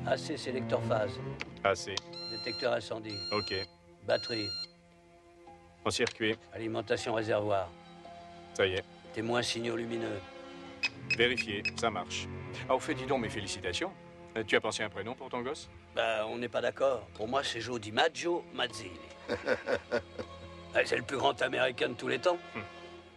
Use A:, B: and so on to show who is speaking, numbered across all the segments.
A: AC sélecteur phase.
B: AC.
A: Détecteur incendie.
B: OK.
A: Batterie.
B: En circuit.
A: Alimentation réservoir.
B: Ça y est.
A: Témoin signaux lumineux.
B: Vérifié, ça marche. Ah, au fait, dis donc, mes félicitations. Tu as pensé à un prénom pour ton gosse?
A: Bah, on n'est pas d'accord. Pour moi, c'est Joe DiMaggio Mazzini. C'est le plus grand américain de tous les temps.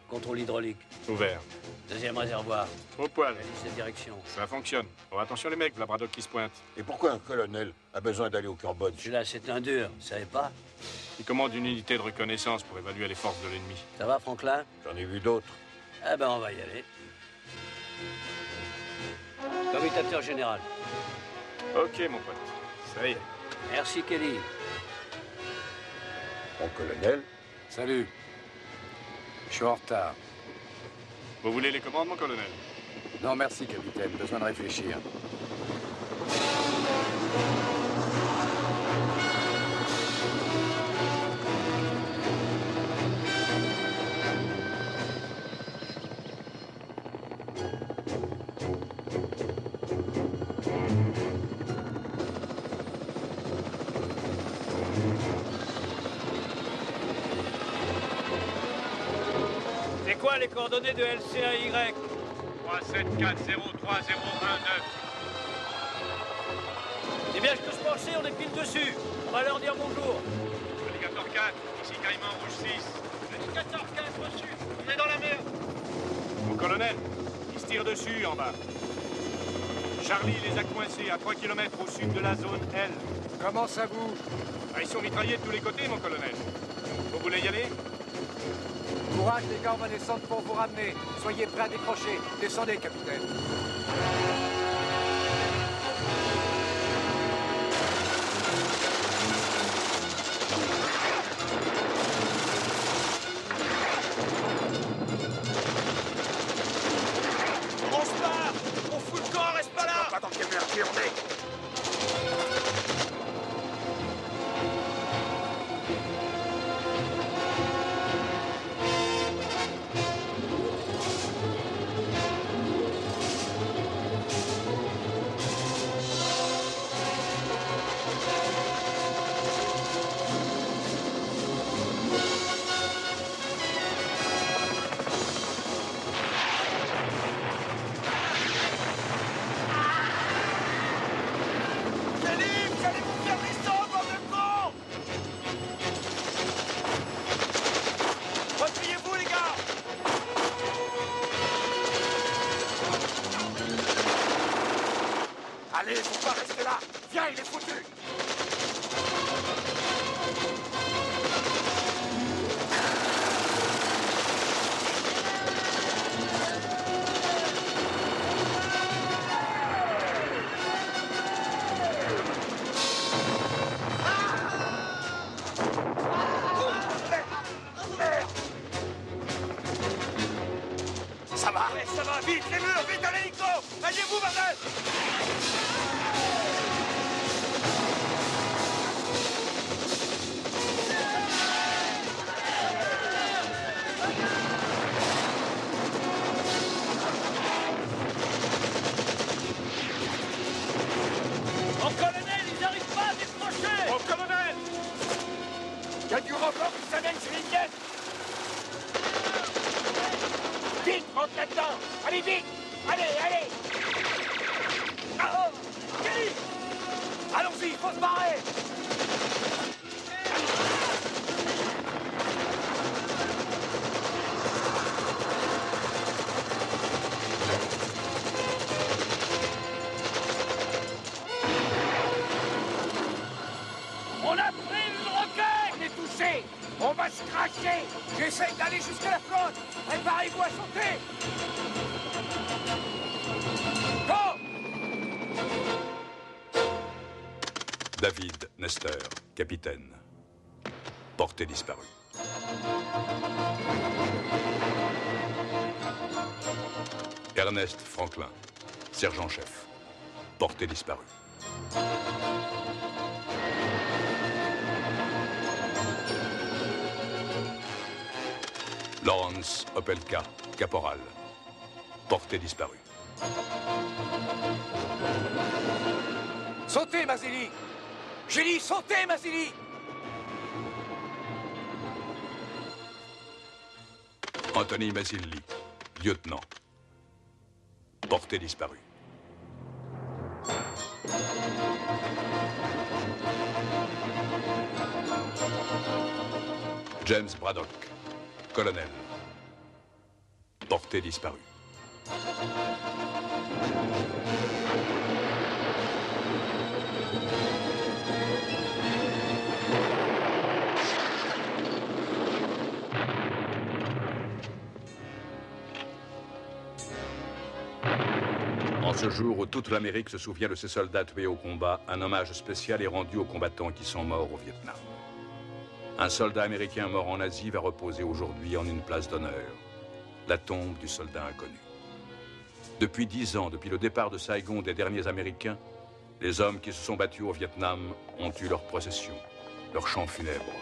A: Contrôle hydraulique.
B: Ouvert.
A: Deuxième réservoir.
B: Au poil.
A: La liste de direction.
B: Ça fonctionne. Oh, attention les mecs, le Labrador qui se pointe.
C: Et pourquoi un colonel a besoin d'aller au Cambodge?
A: Celui-là, c'est un dur, vous savez pas?
B: Il commande une unité de reconnaissance pour évaluer les forces de l'ennemi.
A: Ça va, Franklin?
C: J'en ai vu d'autres.
A: Ah ben, on va y aller. Commutateur général.
B: Ok, mon pote. Ça y est.
A: Merci, Kelly.
C: Mon colonel?
D: Salut. Je suis en retard.
B: Vous voulez les commandes, mon colonel?
D: Non, merci, capitaine. Besoin de réfléchir.
A: C'est quoi les coordonnées de LCAY?
B: 37403019.
A: C'est bien ce que je pensais, on est pile dessus. On va leur dire bonjour.
B: Alligator 4, ici Caïman Rouge 6.
A: Alligator 4 reçu. On est dans la merde.
B: Mon colonel, ils se tirent dessus en bas. Charlie les a coincés à 3 km au sud de la zone L.
D: Comment ça bouge?
B: Ah, ils sont mitraillés de tous les côtés, mon colonel. Vous voulez y aller?
D: Courage, les gars, on va descendre pour vous ramener. Soyez prêts à décrocher. Descendez, capitaine.
A: On se barre. On fout le camp, reste pas là.
C: Pas dans quelle merdier on est. Allez, faut pas rester là. Viens, il est foutu. Ça va?
A: Ouais, ça va, vite, les murs, vite à l'hélico. Alliez-vous, bordel. Mon colonel, ils n'arrivent pas à décrocher.
B: Mon colonel!
C: Il y a du rebord qui s'amène sur les ligne. Vite, rentre là-dedans. Allez, vite. Allez, allez.
A: Ah, oh, Kelly. Allons-y, faut se barrer. On a pris une roquette.
C: On est touché. On va se cracher.
A: J'essaye d'aller jusqu'à la flotte. Préparez-vous à sauter. Go.
E: David Nestor, capitaine. Portée disparue. Ernest Franklin, sergent-chef. Portée disparue. Lawrence Opelka, caporal. Portée disparue.
D: Sautez, Mazzilli! J'ai dit sautez, Mazzilli!
E: Anthony Mazzilli, lieutenant. Portée disparue. James Braddock, colonel. Portée disparue. En ce jour où toute l'Amérique se souvient de ses soldats tués au combat, un hommage spécial est rendu aux combattants qui sont morts au Vietnam. Un soldat américain mort en Asie va reposer aujourd'hui en une place d'honneur, la tombe du soldat inconnu. Depuis 10 ans, depuis le départ de Saigon des derniers Américains, les hommes qui se sont battus au Vietnam ont eu leur procession, leur chant funèbre,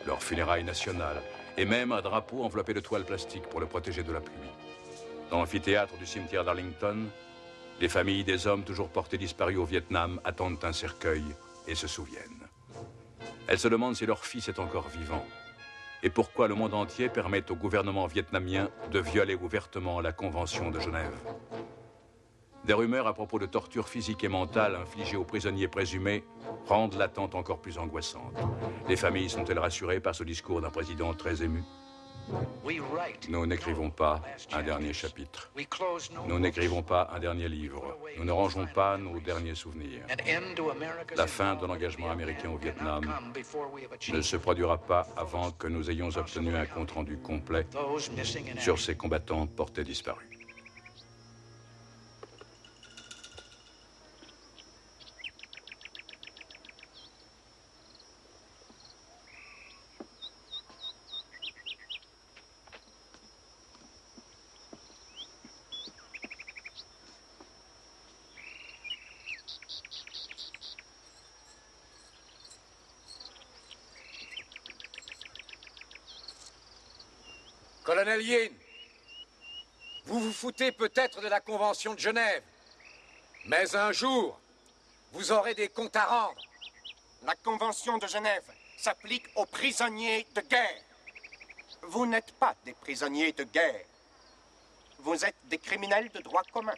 E: leur funérailles nationales, et même un drapeau enveloppé de toile plastique pour le protéger de la pluie. Dans l'amphithéâtre du cimetière d'Arlington, les familles des hommes toujours portés disparus au Vietnam attendent un cercueil et se souviennent. Elles se demandent si leur fils est encore vivant et pourquoi le monde entier permet au gouvernement vietnamien de violer ouvertement la Convention de Genève. Des rumeurs à propos de tortures physiques et mentales infligées aux prisonniers présumés rendent l'attente encore plus angoissante. Les familles sont-elles rassurées par ce discours d'un président très ému? Nous n'écrivons pas un dernier chapitre. Nous n'écrivons pas un dernier livre. Nous ne rangeons pas nos derniers souvenirs. La fin de l'engagement américain au Vietnam ne se produira pas avant que nous ayons obtenu un compte-rendu complet sur ces combattants portés disparus.
D: Colonel Yin, vous vous foutez peut-être de la Convention de Genève, mais un jour, vous aurez des comptes à rendre.
C: La Convention de Genève s'applique aux prisonniers de guerre. Vous n'êtes pas des prisonniers de guerre. Vous êtes des criminels de droit commun.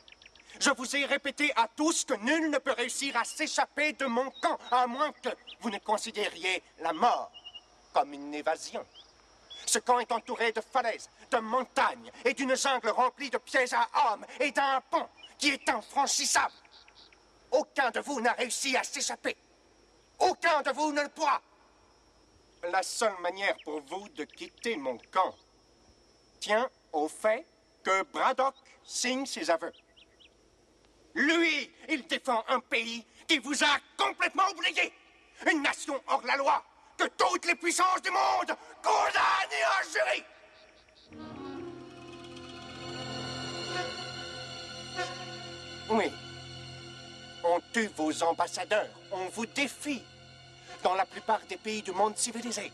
C: Je vous ai répété à tous que nul ne peut réussir à s'échapper de mon camp, à moins que vous ne considériez la mort comme une évasion. Ce camp est entouré de falaises, de montagnes et d'une jungle remplie de pièges à hommes et d'un pont qui est infranchissable. Aucun de vous n'a réussi à s'échapper. Aucun de vous ne le pourra. La seule manière pour vous de quitter mon camp tient au fait que Braddock signe ses aveux. Lui, il défend un pays qui vous a complètement oublié. Une nation hors la loi que toutes les puissances du monde condamnent et injurient. Oui. On tue vos ambassadeurs, on vous défie dans la plupart des pays du monde civilisé.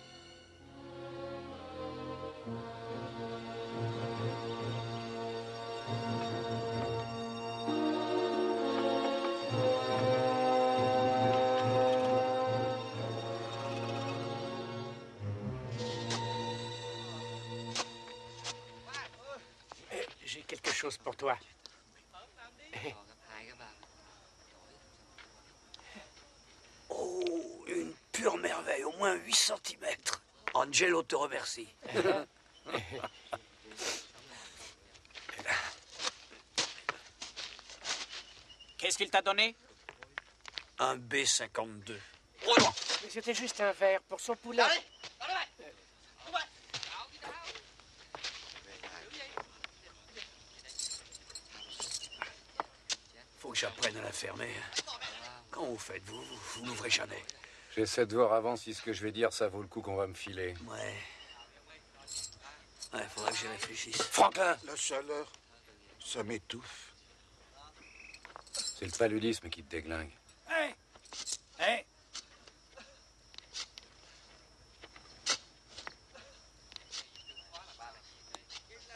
C: J'ai quelque chose pour toi.
F: Oh, une pure merveille, au moins 8 cm. Angelo te remercie.
G: Qu'est-ce qu'il t'a donné?
F: Un B-52.
C: Mais c'était juste un verre pour son poulet.
F: Faut que j'apprenne à la fermer. Quand vous faites, vous n'ouvrez jamais.
D: J'essaie de voir avant si ce que je vais dire, ça vaut le coup qu'on va me filer.
F: Ouais. Ouais, faudrait que j'y réfléchisse.
C: Franklin!
H: La chaleur, ça m'étouffe.
D: C'est le paludisme qui te déglingue.
G: Hé! Hé!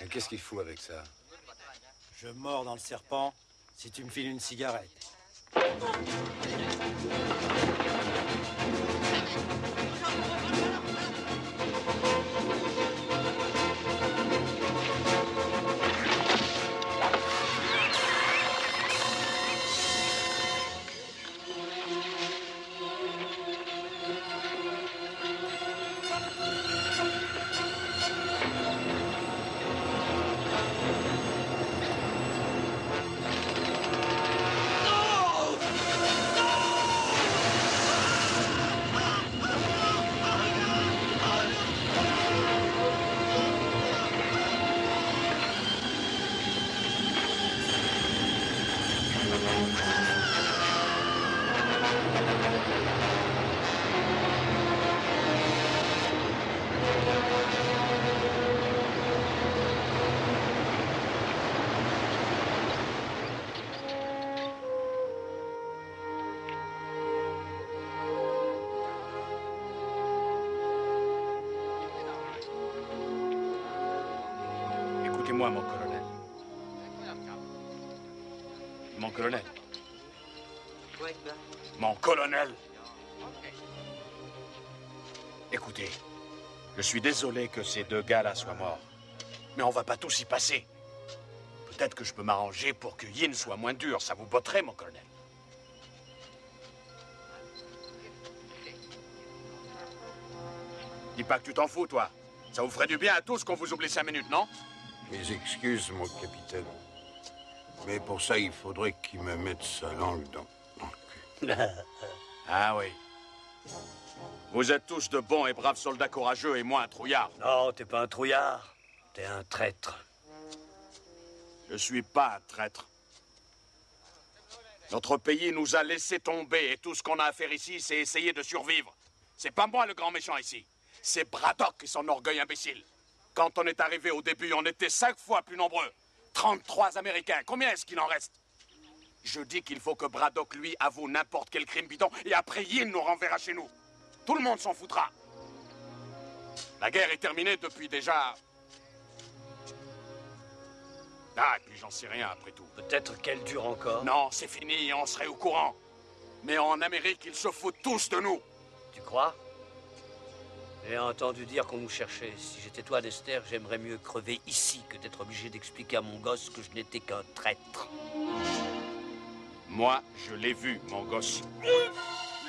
D: Et qu'est-ce qu'il fout avec ça?
H: Je mords dans le serpent si tu me files une cigarette.
B: Écoutez-moi, mon colonel. Mon colonel. Mon colonel. Écoutez, je suis désolé que ces deux gars-là soient morts. Mais on va pas tous y passer. Peut-être que je peux m'arranger pour que Yin soit moins dur. Ça vous botterait, mon colonel. Dis pas que tu t'en fous, toi. Ça vous ferait du bien à tous qu'on vous oublie 5 minutes, non?
I: Mes excuses, mon capitaine. Mais pour ça, il faudrait qu'il me mette sa langue dans le cul.
B: Ah oui. Vous êtes tous de bons et braves soldats courageux et moi un trouillard.
F: Non, t'es pas un trouillard. T'es un traître.
B: Je suis pas un traître. Notre pays nous a laissé tomber et tout ce qu'on a à faire ici, c'est essayer de survivre. C'est pas moi le grand méchant ici. C'est Braddock et son orgueil imbécile. Quand on est arrivé au début, on était 5 fois plus nombreux. 33 Américains. Combien est-ce qu'il en reste? Je dis qu'il faut que Braddock, lui, avoue n'importe quel crime bidon et après Yin nous renverra chez nous. Tout le monde s'en foutra. La guerre est terminée depuis déjà... Ah, et puis j'en sais rien après tout.
F: Peut-être qu'elle dure encore.
B: Non, c'est fini, on serait au courant. Mais en Amérique, ils se foutent tous de nous.
F: Tu crois? J'ai entendu dire qu'on nous cherchait. Si j'étais toi, Lester, j'aimerais mieux crever ici que d'être obligé d'expliquer à mon gosse que je n'étais qu'un traître.
B: Moi, je l'ai vu, mon gosse.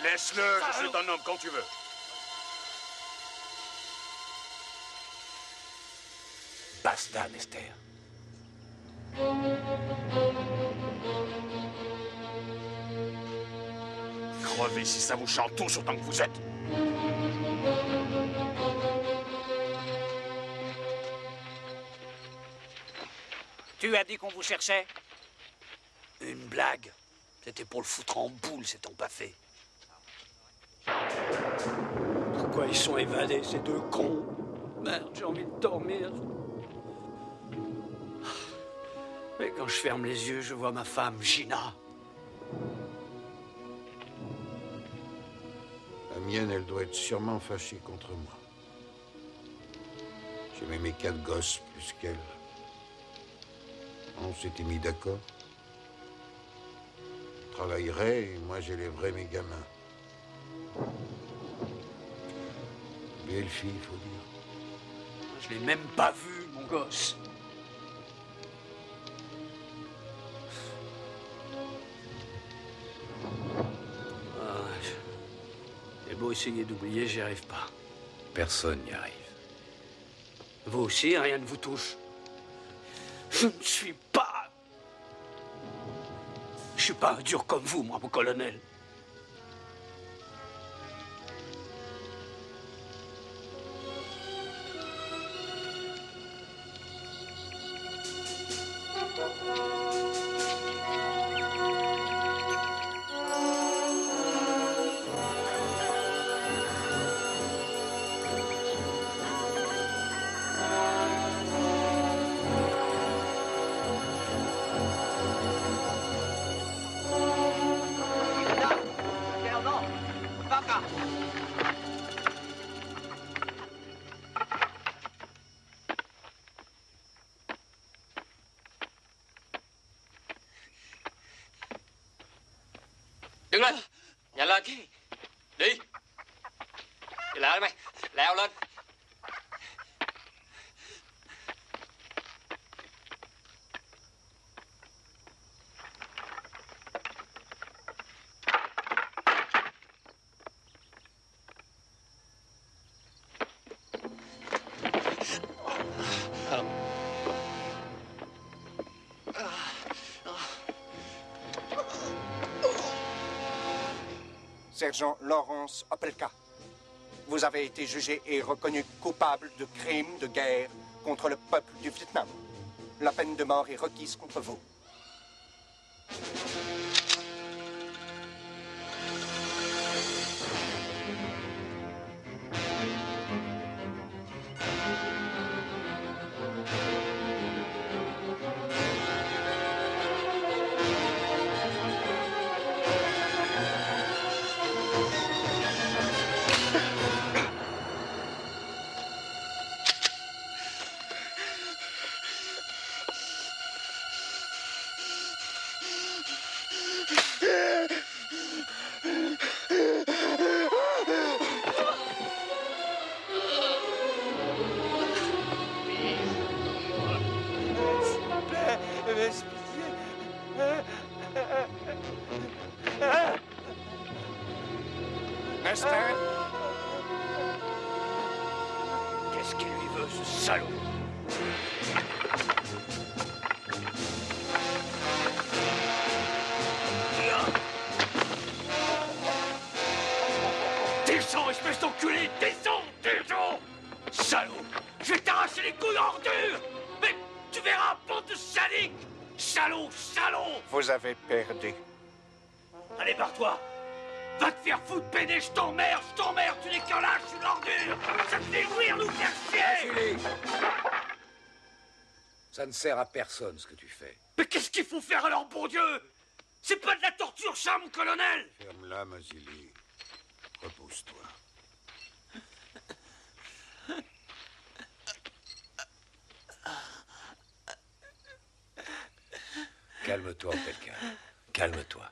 B: Laisse-le, je suis ton homme quand tu veux.
F: Basta, Lester.
B: Crevez si ça vous chante tous autant que vous êtes.
G: Tu as dit qu'on vous cherchait?
F: Une blague. C'était pour le foutre en boule, cet empaffé. Pourquoi ils sont évadés, ces deux cons? Merde, j'ai envie de dormir. Mais quand je ferme les yeux, je vois ma femme, Gina.
I: La mienne, elle doit être sûrement fâchée contre moi. J'aimais mes 4 gosses plus qu'elle. On s'était mis d'accord. Je travaillerais et moi j'élèverais mes gamins. Belle fille, il faut dire.
F: Je l'ai même pas vu, mon gosse. J'ai beau essayer d'oublier, j'y arrive pas.
D: Personne n'y arrive.
F: Vous aussi, rien ne vous touche. Je ne suis pas... Je suis pas un dur comme vous, moi, mon colonel. Đứng lên. Nhanh lên. Đi. Đi lại mày. Leo lên.
C: Sergent Lawrence Opelka, vous avez été jugé et reconnu coupable de crimes de guerre contre le peuple du Vietnam. La peine de mort est requise contre vous. Esther?
F: Qu'est-ce qu'il lui veut, ce salaud? Descends, espèce d'enculé! Descends! Descends! Salaud! Je vais t'arracher les couilles en ordure! Mais tu verras, bande de sadiques! Salaud! Salaud!
C: Vous avez perdu.
F: Allez, barre-toi! Va te faire foutre, Béné, je t'emmerde, tu n'es qu'un lâche, une ordure! Ça te fait jouir, nous faire chier!
D: Julie, ça ne sert à personne ce que tu fais.
F: Mais qu'est-ce qu'il faut faire alors, bon Dieu? C'est pas de la torture, ça, mon colonel!
I: Ferme-la, Mazili. Repose-toi.
D: Calme-toi, Opelka. Calme-toi.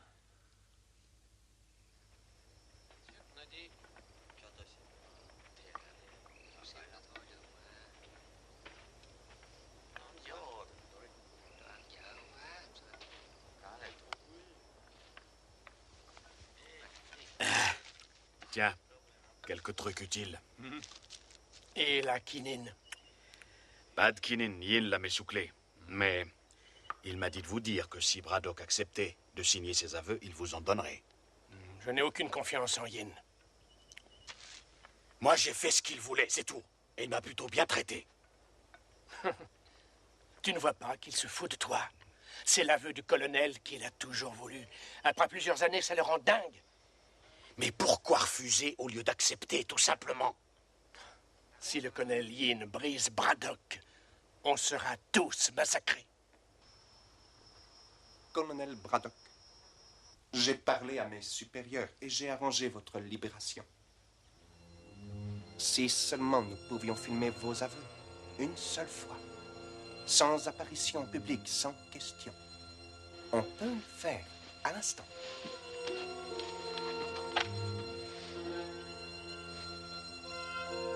B: Tiens, quelques trucs utiles.
C: Et la quinine?
B: Pas de quinine, Yin l'a messouclé. Mais il m'a dit de vous dire que si Braddock acceptait de signer ses aveux, il vous en donnerait.
C: Je n'ai aucune confiance en Yin.
B: Moi, j'ai fait ce qu'il voulait, c'est tout. Et il m'a plutôt bien traité.
C: Tu ne vois pas qu'il se fout de toi? C'est l'aveu du colonel qu'il a toujours voulu. Après plusieurs années, ça le rend dingue.
B: Mais pourquoi refuser au lieu d'accepter, tout simplement?
C: Si le colonel Yin brise Braddock, on sera tous massacrés. Colonel Braddock, j'ai parlé à mes supérieurs et j'ai arrangé votre libération. Si seulement nous pouvions filmer vos aveux, une seule fois, sans apparition publique, sans question. On peut le faire à l'instant.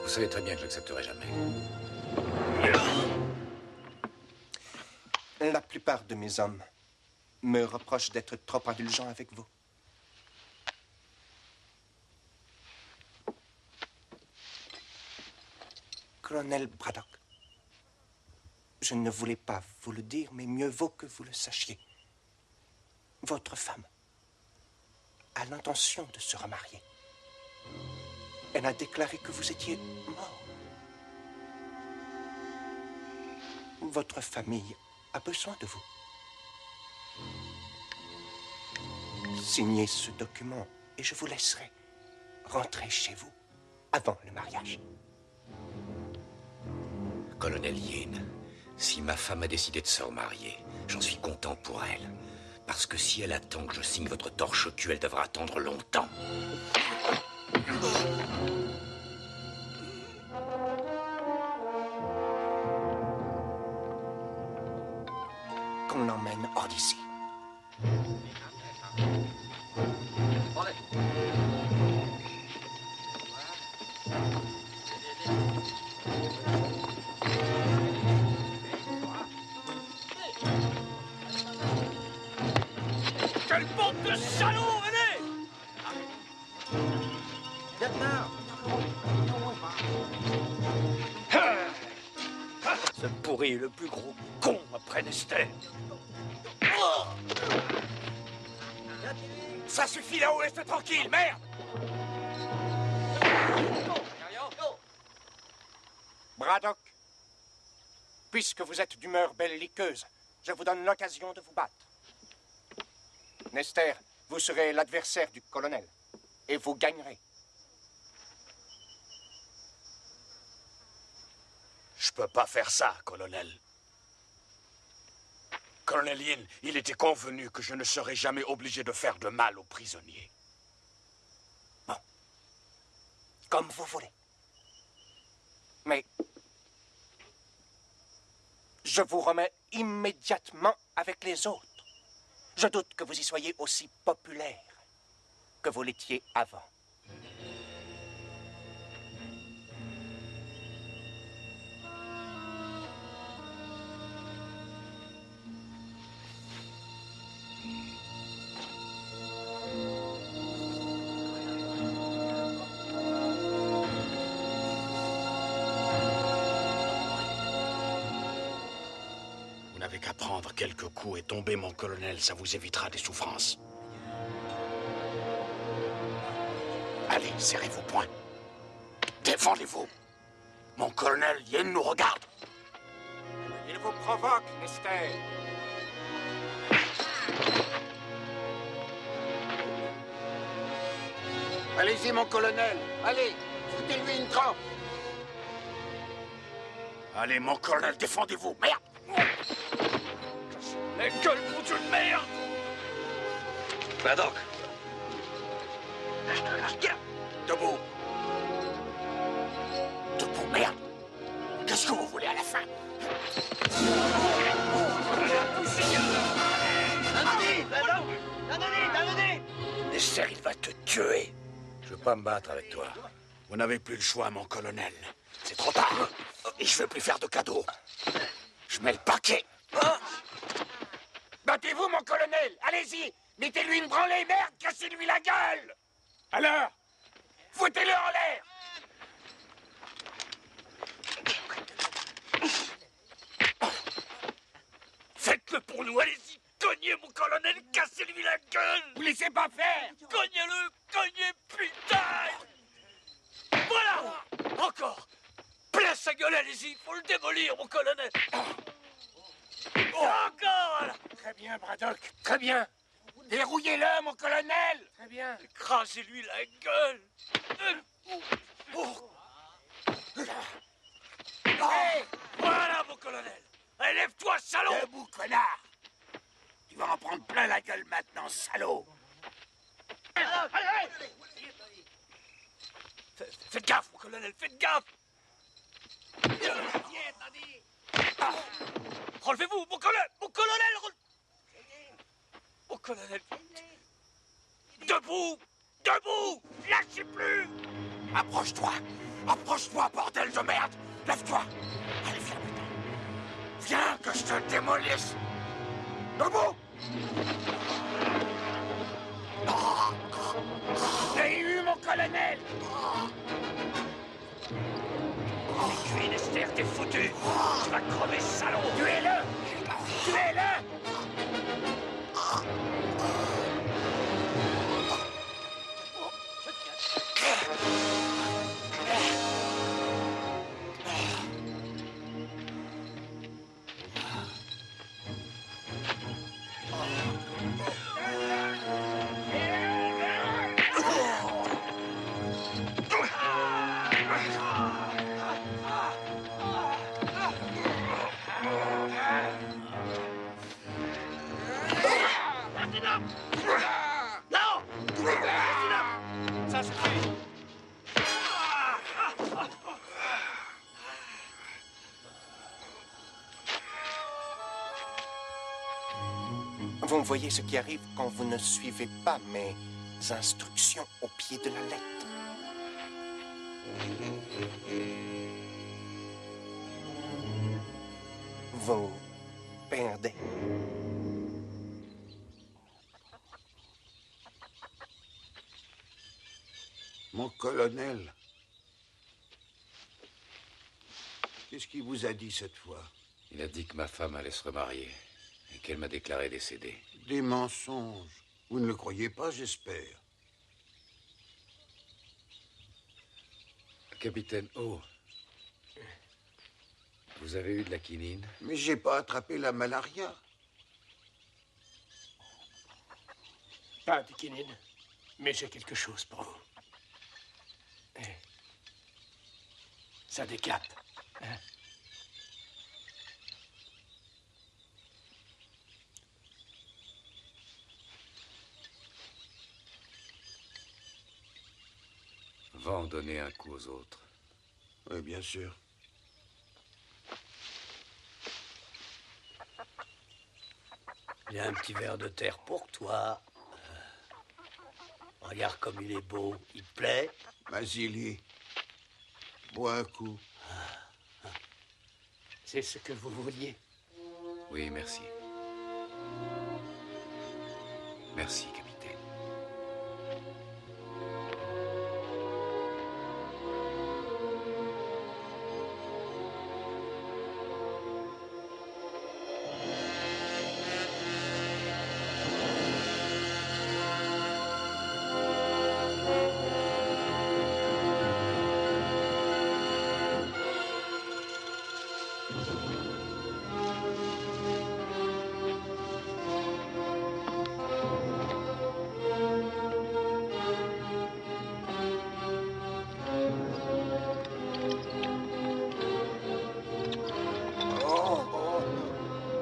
D: Vous savez très bien que je n'accepterai jamais.
C: La plupart de mes hommes me reprochent d'être trop indulgent avec vous. Colonel Braddock, je ne voulais pas vous le dire, mais mieux vaut que vous le sachiez. Votre femme a l'intention de se remarier. Elle a déclaré que vous étiez mort. Votre famille a besoin de vous. Signez ce document et je vous laisserai rentrer chez vous avant le mariage.
D: Colonel Yin, si ma femme a décidé de se remarier, j'en suis content pour elle. Parce que si elle attend que je signe votre torche au cul, elle devra attendre longtemps.
C: Qu'on l'emmène hors d'ici.
A: de salauds, venez! Ce pourri est le plus gros con après Nester.
B: Ça suffit là-haut, laisse-le tranquille, merde!
C: Braddock, puisque vous êtes d'humeur belliqueuse, je vous donne l'occasion de vous battre. Nester, vous serez l'adversaire du colonel, et vous gagnerez.
B: Je peux pas faire ça, colonel. Colonel Yin, il était convenu que je ne serais jamais obligé de faire de mal aux prisonniers.
C: Bon. Comme vous voulez. Mais je vous remets immédiatement avec les autres. Je doute que vous y soyez aussi populaire que vous l'étiez avant.
B: Vous n'avez qu'à prendre quelques coups et tomber, mon colonel, ça vous évitera des souffrances. Allez, serrez vos poings. Défendez-vous. Mon colonel Yin nous regarde.
C: Il vous provoque, Nester.
I: Allez-y, mon colonel. Allez, foutez-lui une trempe.
B: Allez, mon colonel, défendez-vous. Merde!
A: La gueule, mon Dieu de merde!
B: Braddock. Debout. Debout, merde. Qu'est-ce que vous voulez à la fin? Nester, il va te tuer. Je veux pas me battre avec toi. Vous n'avez plus le choix, mon colonel. C'est trop tard. Et je veux plus faire de cadeaux. Je mets le paquet.
C: Battez-vous, mon colonel. Allez-y. Mettez-lui une branlée, merde. Cassez-lui la gueule. Alors, foutez-le en l'air.
A: Faites-le pour nous, allez-y! Cognez, mon colonel, cassez-lui la gueule!
C: Vous laissez pas faire.
A: Cognez-le! Cognez, putain! Voilà! Encore! Plein sa gueule, allez-y! Faut le démolir, mon colonel! Encore, là!
C: Très bien, Braddock. Très bien. Dérouillez-le, mon colonel. Très bien.
A: Écrasez-lui la gueule!
C: Hey,
A: Voilà, mon colonel! Allez, lève-toi, salaud!
C: debout, connard. Tu vas en prendre plein la gueule maintenant, salaud.
A: Faites gaffe, mon colonel, faites gaffe! Relevez-vous, mon colonel! Mon colonel! Mon colonel! Debout! Debout! Lâchez plus!
B: Approche-toi. Approche-toi, bordel de merde. Lève-toi. Allez, viens, putain. Viens, que je te démolisse. Debout.
C: J'ai eu, mon colonel.
A: Tuez Nester, t'es foutu! Tu vas crever, salaud!
C: Tuez-le. Tuez-le.
A: Non! Ça suffit!
C: Vous voyez ce qui arrive quand vous ne suivez pas mes instructions au pied de la lettre. Vous perdez.
I: Mon colonel. Qu'est-ce qu'il vous a dit cette fois?
D: Il a dit que ma femme allait se remarier et qu'elle m'a déclaré décédée.
I: Des mensonges. Vous ne le croyez pas, j'espère.
D: Capitaine O, vous avez eu de la quinine?
I: Mais j'ai pas attrapé la malaria.
A: Pas de quinine, mais j'ai quelque chose pour vous. Ça décape. Hein?
D: Va en donner un coup aux autres.
I: Oui, bien sûr.
F: Il y a un petit verre de terre pour toi. Regarde comme il est beau. Il te plaît?
I: Mazili, bois un coup.
A: C'est ce que vous vouliez.
D: Oui, merci. Merci, capitaine.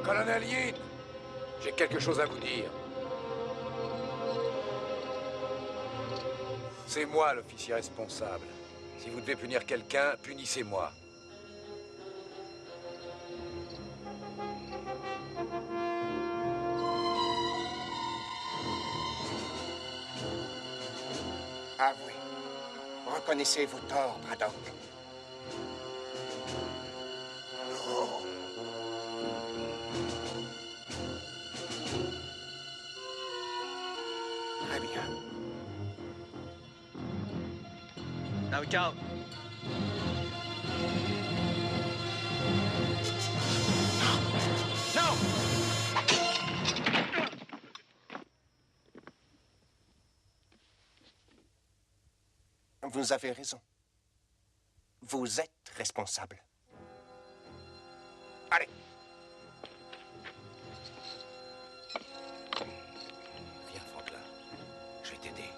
D: Colonel Yin, j'ai quelque chose à vous dire. C'est moi l'officier responsable. Si vous devez punir quelqu'un, punissez-moi.
C: Avouez. Reconnaissez vos torts, Braddock. Oh. Très bien.
A: Now we go. No!
C: Vous avez raison. Vous êtes responsable. Allez.
D: Viens, Franklin. Je vais t'aider.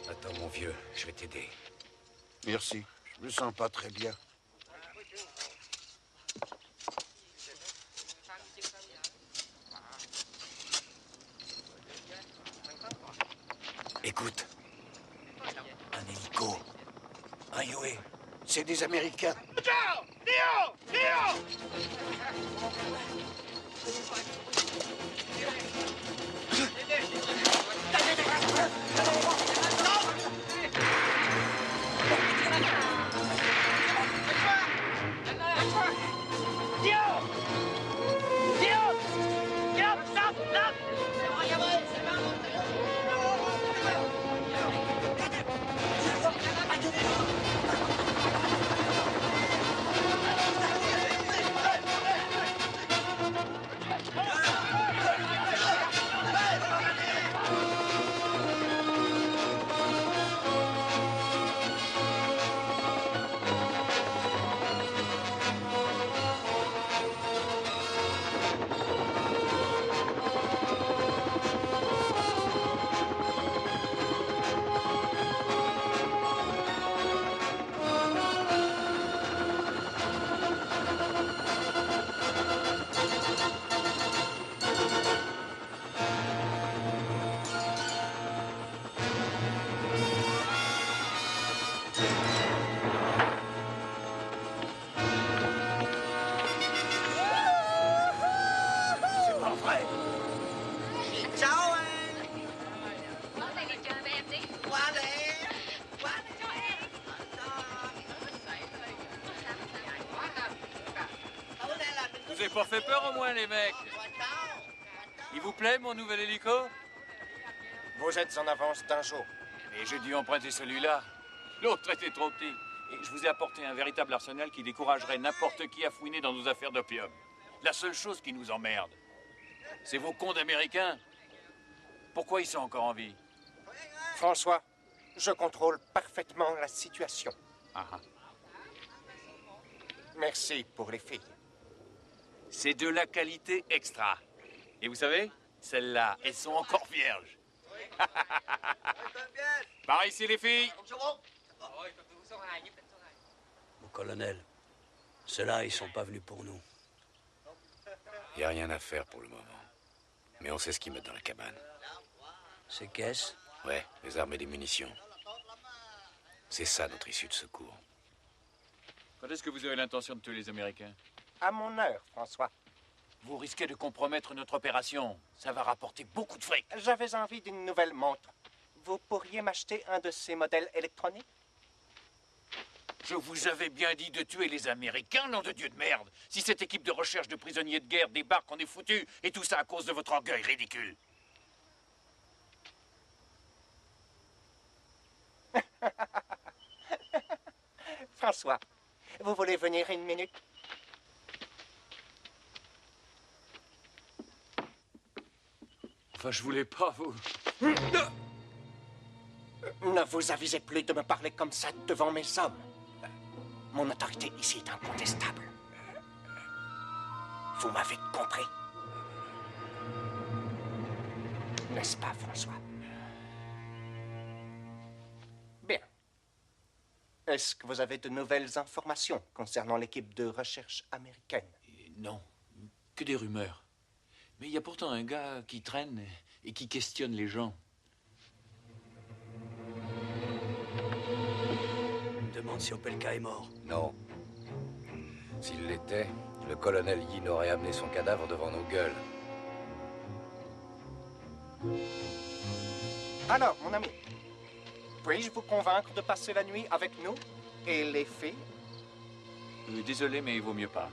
D: Attends, mon vieux, je vais t'aider.
I: Merci. Je me sens pas très bien.
A: Écoute. Un hélico. Un Huey.
I: C'est des Américains.
A: Vous avez pas fait peur au moins, les mecs? Il vous plaît, mon nouvel hélico?
C: Vous êtes en avance d'un jour.
A: Mais j'ai dû emprunter celui-là. L'autre était trop petit. Et je vous ai apporté un véritable arsenal qui découragerait n'importe qui à fouiner dans nos affaires d'opium. La seule chose qui nous emmerde, c'est vos cons d'Américains. Pourquoi ils sont encore en vie?
C: François, je contrôle parfaitement la situation.
A: Ah ah.
C: Merci pour les filles.
A: C'est de la qualité extra. Et vous savez, celles-là, elles sont encore vierges. Par ici, les filles.
F: Mon colonel, ceux-là, ils sont pas venus pour nous.
J: Il n'y a rien à faire pour le moment. Mais on sait ce qu'ils mettent dans la cabane.
F: Ces caisses?
J: Ouais, les armes et les munitions. C'est ça notre issue de secours.
A: Quand est-ce que vous avez l'intention de tuer les Américains?
C: À mon heure, François.
A: Vous risquez de compromettre notre opération. Ça va rapporter beaucoup de fric.
C: J'avais envie d'une nouvelle montre. Vous pourriez m'acheter un de ces modèles électroniques?
A: Je vous avais bien dit de tuer les Américains, nom de Dieu de merde. Si cette équipe de recherche de prisonniers de guerre débarque, on est foutu. Et tout ça à cause de votre orgueil ridicule.
C: François, vous voulez venir une minute?
A: Enfin, je voulais pas, vous.
C: Ne vous avisez plus de me parler comme ça devant mes hommes. Mon autorité ici est incontestable. Vous m'avez compris? N'est-ce pas, François? Bien. Est-ce que vous avez de nouvelles informations concernant l'équipe de recherche américaine?
A: Non, que des rumeurs. Mais il y a pourtant un gars qui traîne et qui questionne les gens.
F: Je me demande si Opelka est mort.
J: Non. S'il l'était, le colonel Yin aurait amené son cadavre devant nos gueules.
C: Alors, mon ami, puis-je vous convaincre de passer la nuit avec nous et les filles?
A: Désolé, mais il vaut mieux pas.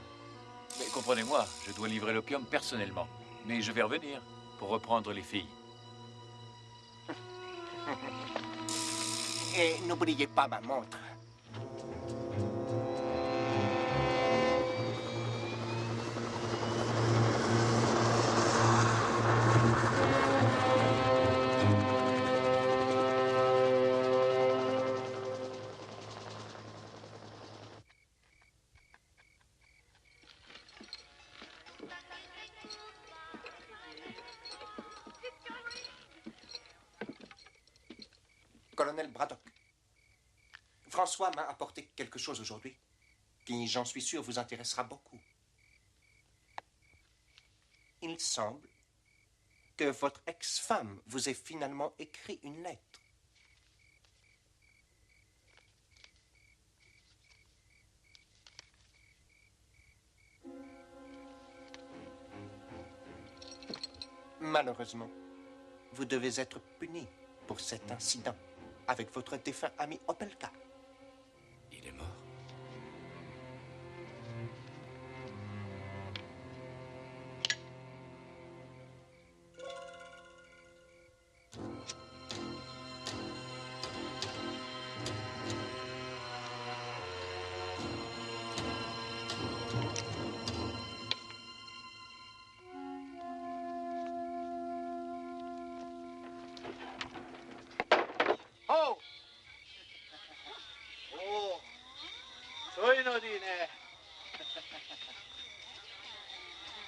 A: Mais comprenez-moi, je dois livrer l'opium personnellement. Mais je vais revenir pour reprendre les filles.
C: Et n'oubliez pas ma montre. Colonel Braddock, François m'a apporté quelque chose aujourd'hui qui, j'en suis sûr, vous intéressera beaucoup. Il semble que votre ex-femme vous ait finalement écrit une lettre. Malheureusement, vous devez être puni pour cet incident avec votre défunt ami Opelka.
J: Il est mort.
K: Oh! Oh! Soy no dine.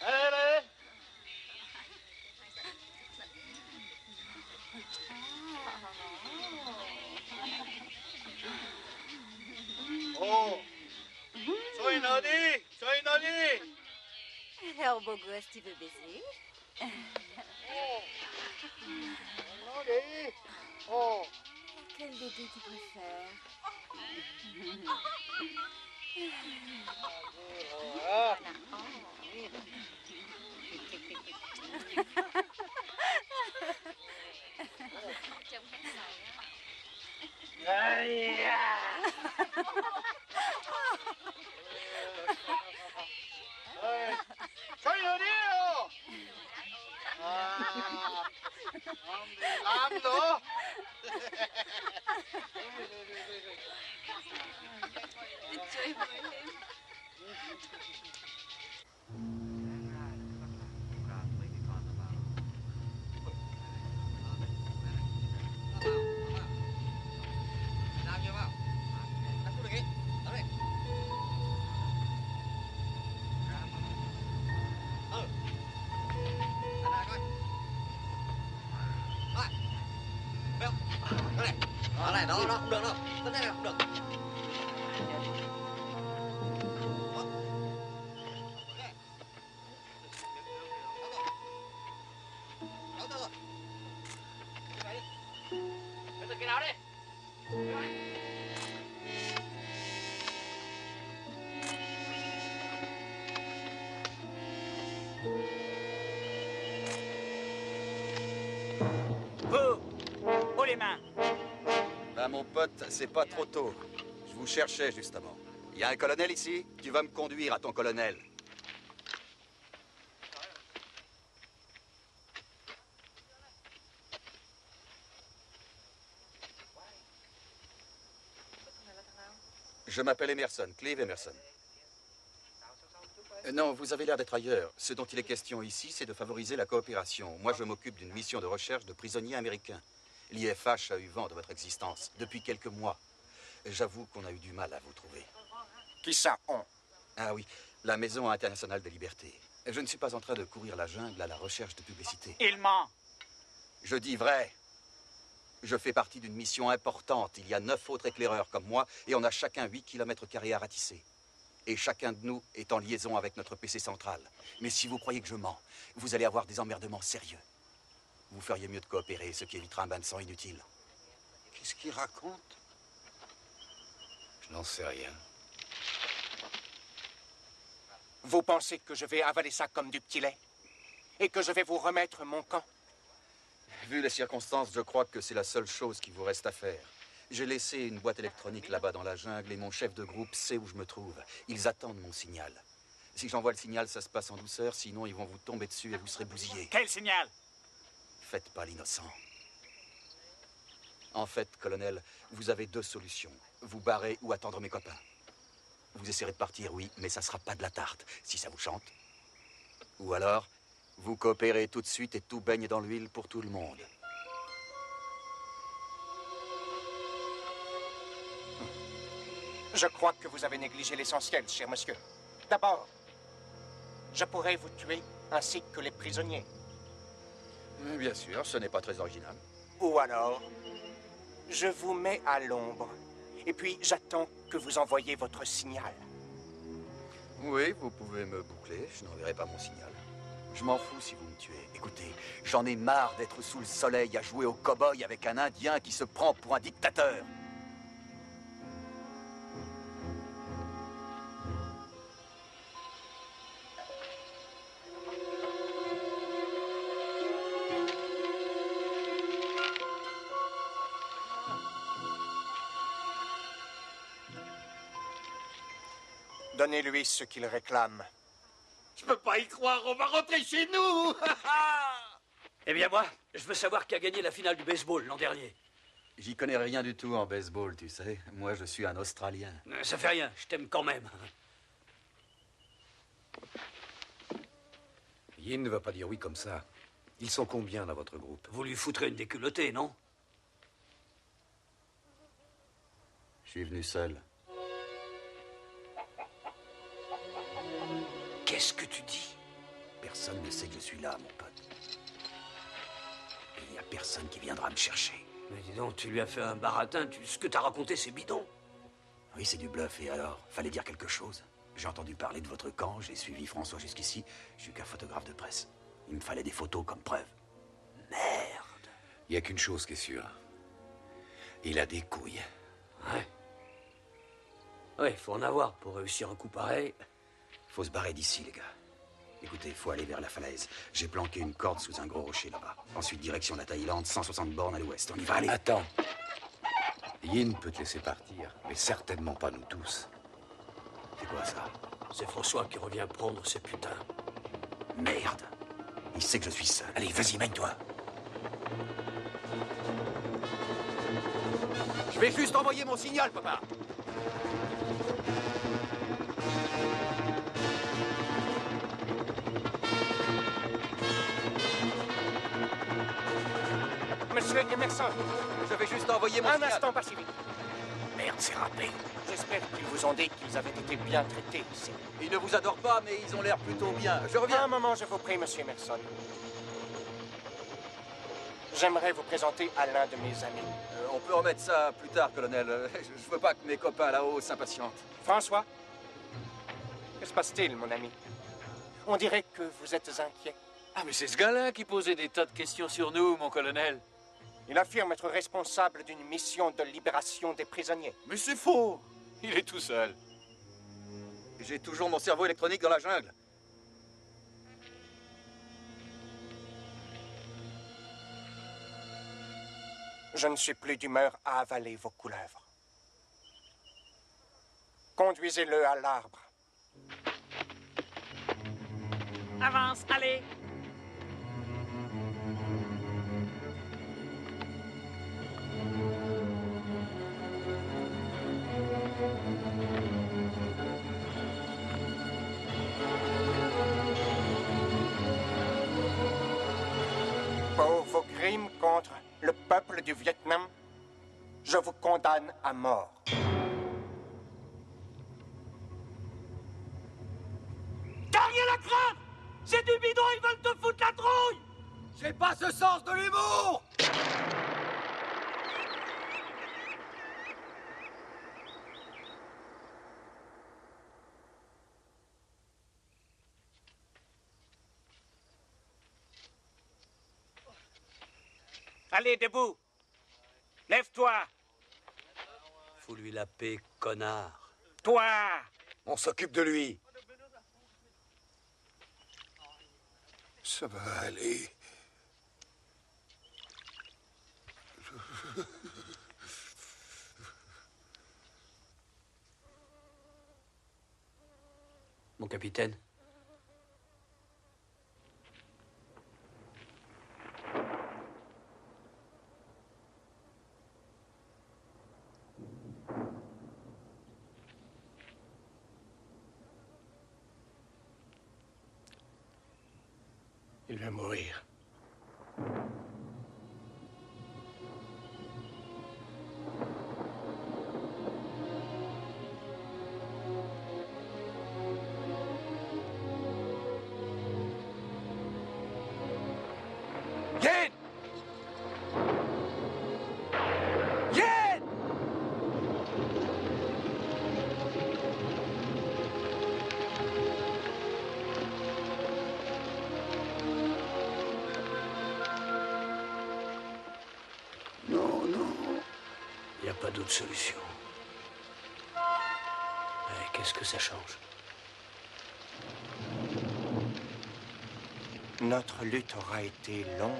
K: Allez! Oh! Soy Nodi! Soy Nodi!
L: Alors, beau gosse, tu veux baiser?
K: Oh! Nodi! Oh!
L: Quel bébé tu préfères?
K: Ah! Aïe! Soy Nodi! Ah! Ando!
F: Đó này, đó, không được đâu. Cái này là không được. Cái nào đi?
G: Vous, haut les mains.
J: Ben, mon pote, c'est pas trop tôt. Je vous cherchais, justement. Il y a un colonel ici? Tu vas me conduire à ton colonel. Je m'appelle Emerson, Clive Emerson. Non, vous avez l'air d'être ailleurs. Ce dont il est question ici, c'est de favoriser la coopération. Moi, je m'occupe d'une mission de recherche de prisonniers américains. L'IFH a eu vent de votre existence depuis quelques mois. J'avoue qu'on a eu du mal à vous trouver.
C: Qui ça, on?
J: Ah oui, la Maison internationale des libertés. Je ne suis pas en train de courir la jungle à la recherche de publicité.
G: Il ment.
J: Je dis vrai. Je fais partie d'une mission importante. Il y a 9 autres éclaireurs comme moi et on a chacun 8 km² à ratisser. Et chacun de nous est en liaison avec notre PC central. Mais si vous croyez que je mens, vous allez avoir des emmerdements sérieux. Vous feriez mieux de coopérer, ce qui évitera un bain de sang inutile.
I: Qu'est-ce qu'il raconte?
J: Je n'en sais rien.
C: Vous pensez que je vais avaler ça comme du petit lait? Et que je vais vous remettre mon camp?
J: Vu les circonstances, je crois que c'est la seule chose qui vous reste à faire. J'ai laissé une boîte électronique là-bas dans la jungle et mon chef de groupe sait où je me trouve. Ils attendent mon signal. Si j'envoie le signal, ça se passe en douceur, sinon ils vont vous tomber dessus et vous serez bousillé.
G: Quel signal?
J: Faites pas l'innocent. En fait, colonel, vous avez 2 solutions. Vous barrer ou attendre mes copains. Vous essaierez de partir, oui, mais ça sera pas de la tarte, si ça vous chante. Ou alors, vous coopérez tout de suite et tout baigne dans l'huile pour tout le monde.
C: Je crois que vous avez négligé l'essentiel, cher monsieur. D'abord, je pourrais vous tuer ainsi que les prisonniers.
J: Bien sûr, ce n'est pas très original.
C: Ou alors, je vous mets à l'ombre. Et puis, j'attends que vous envoyiez votre signal.
J: Oui, vous pouvez me boucler, je n'enverrai pas mon signal. Je m'en fous si vous me tuez. Écoutez, j'en ai marre d'être sous le soleil à jouer au cow-boy avec un Indien qui se prend pour un dictateur.
C: Donnez-lui ce qu'il réclame.
B: Je peux pas y croire, on va rentrer chez nous.
F: Eh bien moi, je veux savoir qui a gagné la finale du baseball l'an dernier.
J: J'y connais rien du tout en baseball, tu sais. Moi, je suis un Australien.
F: Ça fait rien, je t'aime quand même.
D: Yin ne va pas dire oui comme ça. Ils sont combien dans votre groupe?
F: Vous lui foutrez une déculottée, non?
J: Je suis venu seul.
F: Qu'est-ce que tu dis?
J: Personne ne sait que je suis là, mon pote. Et il n'y a personne qui viendra me chercher.
F: Mais dis donc, tu lui as fait un baratin. Ce que t'as raconté, c'est bidon.
J: Oui, c'est du bluff. Et alors? Fallait dire quelque chose. J'ai entendu parler de votre camp, j'ai suivi François jusqu'ici. Je suis qu'un photographe de presse. Il me fallait des photos comme preuve.
F: Merde.
D: Il n'y a qu'une chose qui est sûre. Il a des couilles.
F: Ouais. Ouais, faut en avoir pour réussir un coup pareil.
J: Faut se barrer d'ici, les gars. Écoutez, faut aller vers la falaise. J'ai planqué une corde sous un gros rocher là-bas. Ensuite, direction la Thaïlande, 160 bornes à l'ouest. On y va, aller.
D: Attends. Yin peut te laisser partir, mais certainement pas nous tous.
J: C'est quoi ça?
F: C'est François qui revient prendre ses putains.
J: Merde. Il sait que je suis seul. Allez, vas-y, mène-toi. Je vais juste envoyer mon signal, papa.
C: Monsieur Emerson,
J: je vais juste envoyer mon signal.
C: Un instant, pas si vite.
J: Merde, c'est râpé.
C: J'espère qu'ils vous ont dit qu'ils avaient été bien traités ici.
J: Ils ne vous adorent pas, mais ils ont l'air plutôt bien. Je reviens.
C: Un moment, je vous prie, monsieur Emerson. J'aimerais vous présenter à l'un de mes amis.
J: On peut remettre ça plus tard, colonel. Je veux pas que mes copains là-haut s'impatientent.
C: François, que se passe-t-il, mon ami? On dirait que vous êtes inquiet.
A: Ah, mais c'est ce gars-là qui posait des tas de questions sur nous, mon colonel.
C: Il affirme être responsable d'une mission de libération des prisonniers.
A: Mais c'est faux. Il est tout seul.
J: J'ai toujours mon cerveau électronique dans la jungle.
C: Je ne suis plus d'humeur à avaler vos couleuvres. Conduisez-le à l'arbre.
G: Avance, allez.
C: Pour vos crimes contre le peuple du Vietnam, je vous condamne à mort.
F: T'as rien à craindre! C'est du bidon, ils veulent te foutre la trouille! J'ai pas ce sens de l'humour!
G: Allez, debout. Lève-toi.
F: Faut lui la paix, connard.
G: Toi.
D: On s'occupe de lui.
I: Ça va aller.
F: Mon capitaine.
C: Il va mourir.
D: Yin! Yin!
I: Non, non.
F: Il n'y a pas d'autre solution. Ouais, qu'est-ce que ça change?
C: Notre lutte aura été longue,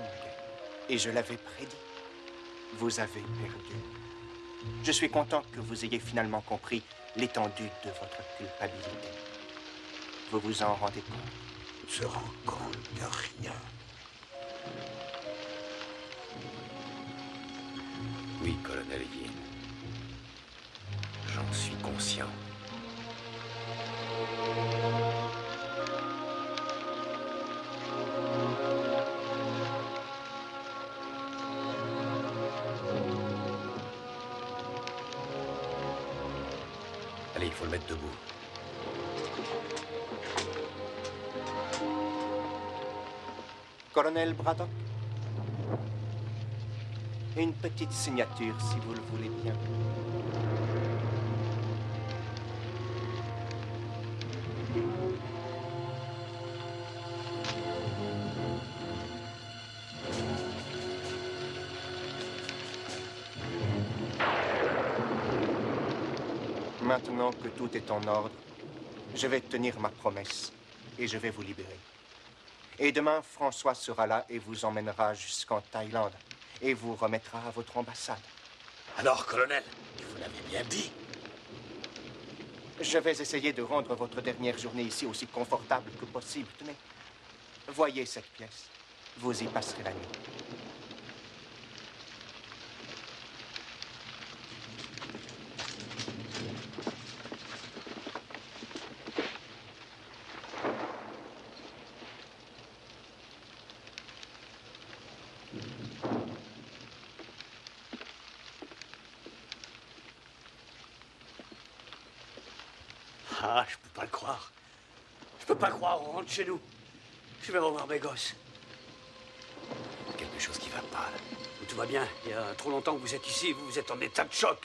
C: et je l'avais prédit. Vous avez perdu. Je suis content que vous ayez finalement compris l'étendue de votre culpabilité. Vous vous en rendez compte?
I: On se rend compte de rien.
M: Oui, colonel Yin. J'en suis conscient. Allez, il faut le mettre debout.
C: Colonel Braddock? Une petite signature, si vous le voulez bien. Maintenant que tout est en ordre, je vais tenir ma promesse et je vais vous libérer. Et demain, François sera là et vous emmènera jusqu'en Thaïlande et vous remettra à votre ambassade.
M: Alors, colonel, vous l'avez bien dit.
C: Je vais essayer de rendre votre dernière journée ici aussi confortable que possible. Tenez, voyez cette pièce. Vous y passerez la nuit.
F: Ah, je peux pas le croire. Je peux pas croire, on rentre chez nous. Je vais revoir mes gosses.
M: Quelque chose qui va pas, là.
F: Tout va bien. Il y a trop longtemps que vous êtes ici, vous êtes en état de choc.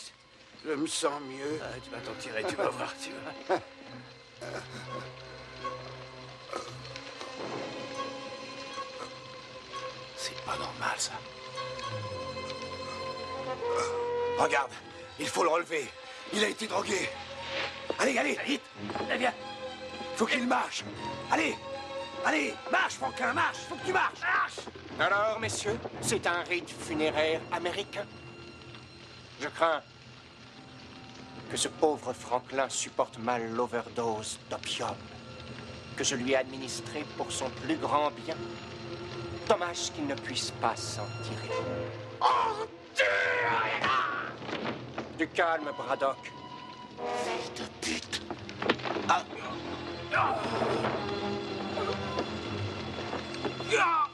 I: Je me sens mieux.
F: Ah, tu vas t'en tirer, tu vas voir, tu vas.
M: C'est pas normal, ça. Regarde, il faut le relever. Il a été drogué. Allez, allez, vite.
F: Allez, viens.
M: Faut qu'il marche. Allez, allez, marche, Franquin, marche. Faut que tu marches. Marche.
C: Alors, messieurs, c'est un rite funéraire américain. Je crains que ce pauvre Franklin supporte mal l'overdose d'opium que je lui ai administré pour son plus grand bien. Dommage qu'il ne puisse pas s'en tirer.
M: Oh, Dieu!
C: Du calme, Braddock.
M: Fils de pute. Ah. Ah. Ah.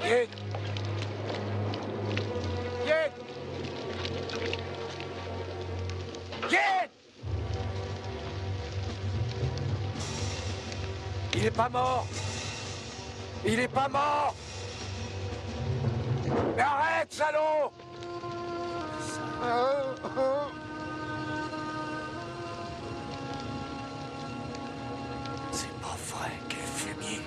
D: Yin! Yin! Yin! Il est pas mort! Il est pas mort! Mais arrête, salaud!
M: C'est pas vrai, quel fumier.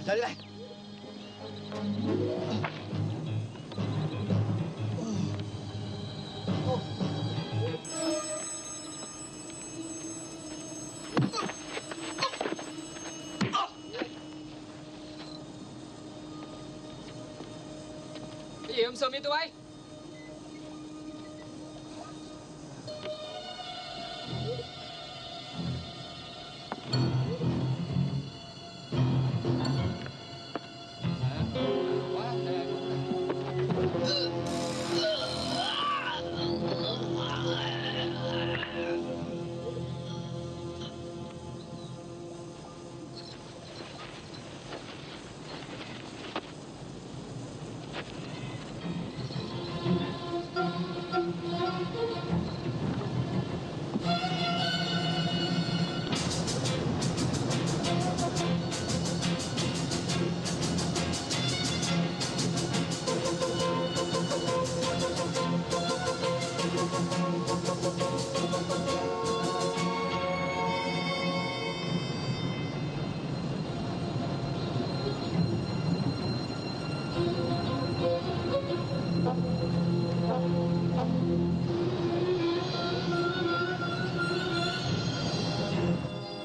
M: Salut.
N: Cái gì ông Sơ mi tụi bay?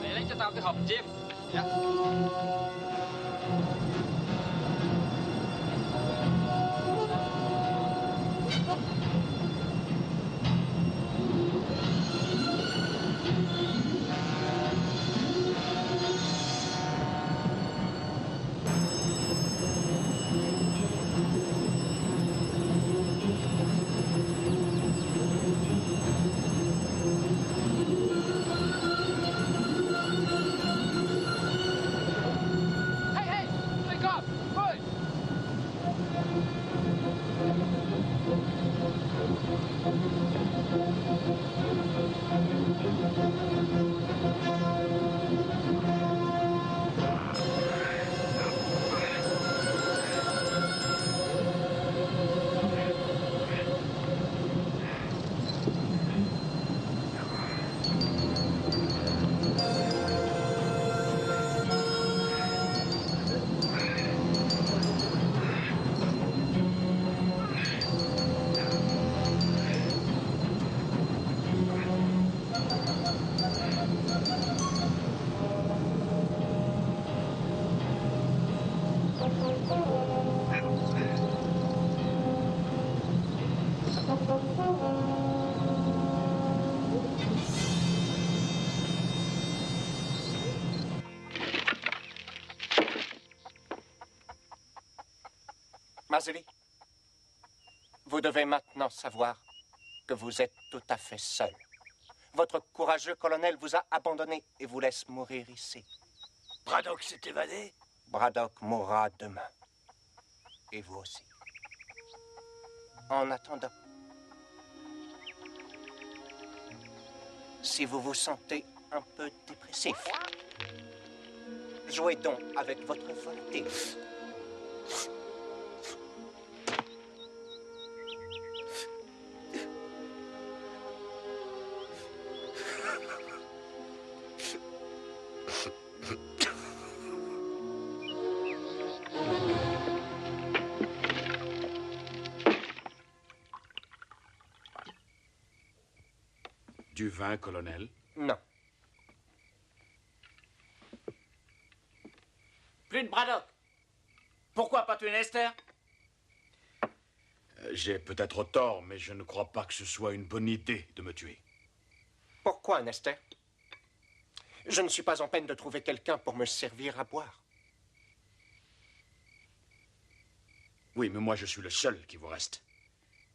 N: Mày lấy cho tao cái hộp chim. Dạ.
C: Marzilli, vous devez maintenant savoir que vous êtes tout à fait seul. Votre courageux colonel vous a abandonné et vous laisse mourir ici.
M: Braddock s'est évadé?
C: Braddock mourra demain. Et vous aussi. En attendant, si vous vous sentez un peu dépressif, jouez donc avec votre volonté.
E: Du vin, colonel?
C: Non.
G: Plus de Braddock. Pourquoi pas tuer Esther?
E: J'ai peut-être tort, mais je ne crois pas que ce soit une bonne idée de me tuer.
C: Pourquoi, Nestor? Je ne suis pas en peine de trouver quelqu'un pour me servir à boire.
E: Oui, mais moi je suis le seul qui vous reste.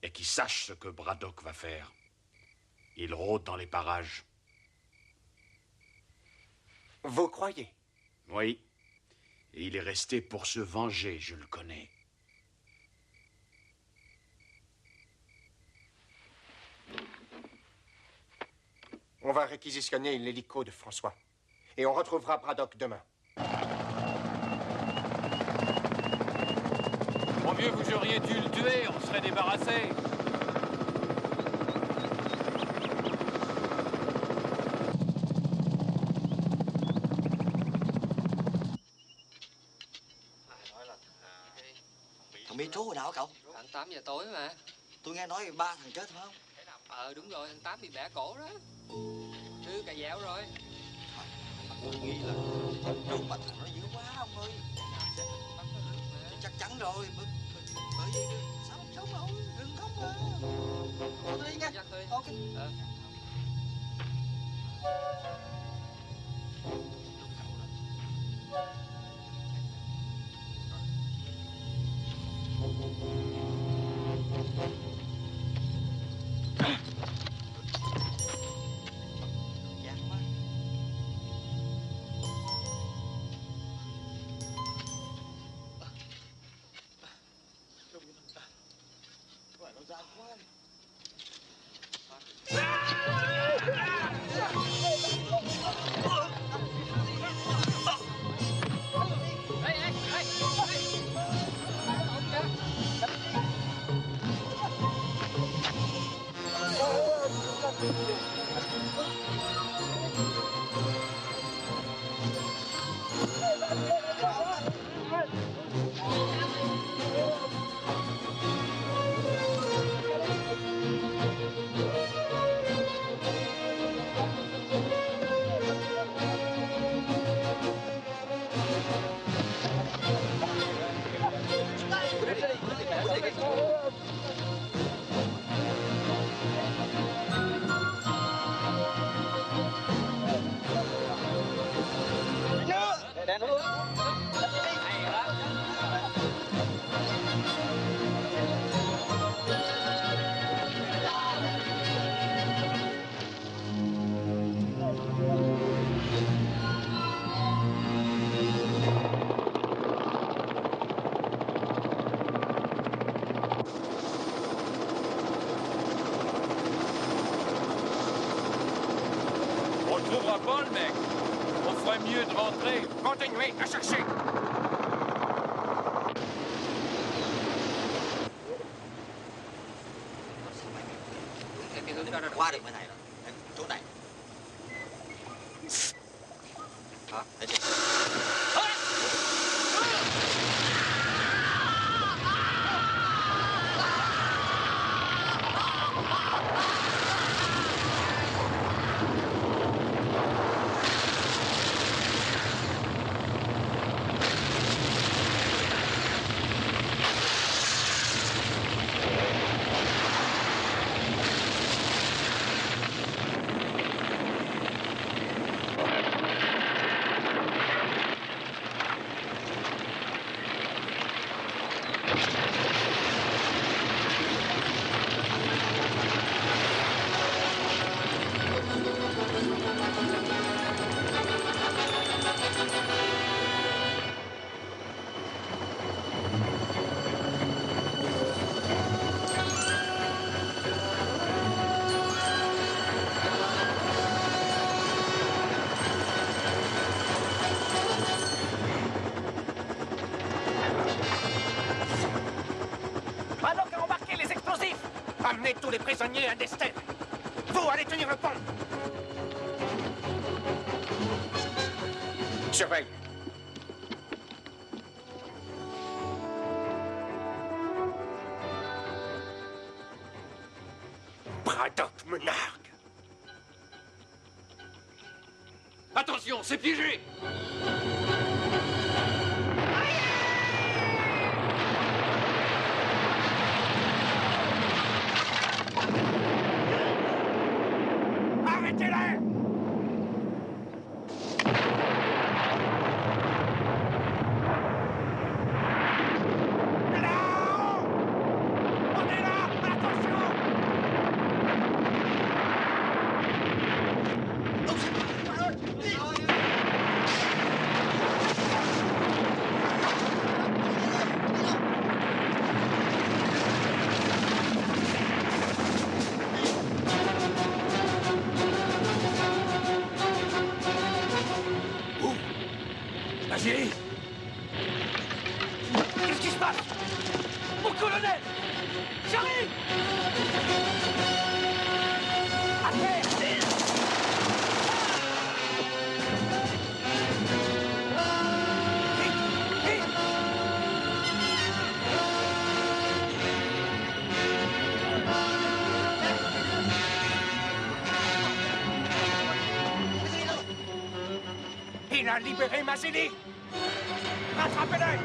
E: Et qui sache ce que Braddock va faire. Il rôde dans les parages.
C: Vous croyez?
E: Oui. Et il est resté pour se venger, je le connais.
C: On va réquisitionner l'hélico de François. Et on retrouvera Braddock demain.
A: Mon vieux, vous auriez dû le tuer, on serait débarrassé.
O: trú hồi nào hả cậu?
N: Khoảng 8 giờ tối mà.
O: Tôi nghe nói 3 thằng chết phải không?
N: Đúng rồi, thằng Tám bị bẻ cổ đó. Thứ cà dẻo rồi.
O: Tôi nghĩ là trú mà thằng nó dữ quá ông ơi. Chắc chắn rồi. Bởi vì sao không sống đâu, đừng khóc mà. Tôi đi nha. Ok.
A: On le trouvera pas, le mec. On ferait mieux de rentrer.
C: Continuez à chercher.
O: Qua được bên này rồi. Chỗ này. Đó, để đi.
C: Braddock a embarqué les explosifs. Amenez tous les prisonniers à Dester. Vous allez tenir le pont. Surveille. Braddock me nargue.
A: Attention, c'est piégé.
C: Arrêtez-les!
A: Vas-y.
C: Qu'est-ce qui se passe? Mon colonel! J'arrive! À terre! Vite! Vite! Il a libéré Mazzini. Rattrapez-le.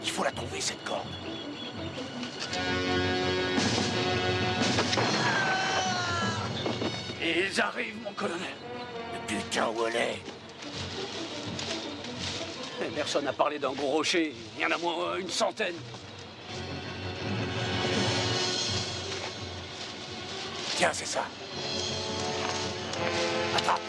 M: Il faut la trouver, cette corde.
F: Ils arrivent, mon colonel.
M: Putain, où elle est?
F: Personne n'a parlé d'un gros rocher. Il y en a moins une centaine.
M: Tiens, c'est ça. Attrape.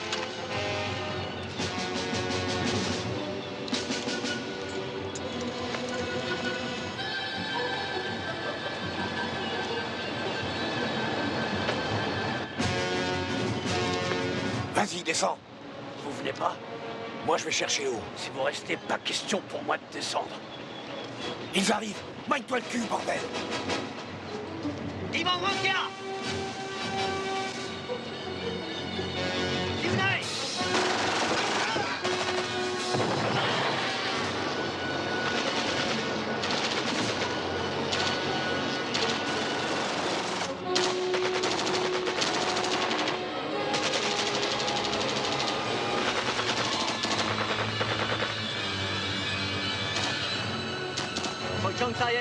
M: Vas-y, descends.
F: Vous venez pas?
M: Moi, je vais chercher haut.
F: Si vous restez, pas question pour moi de descendre.
M: Ils arrivent. Magne-toi le cul, bordel.
N: Dimon Rankia! Unite!
F: Chong Saye.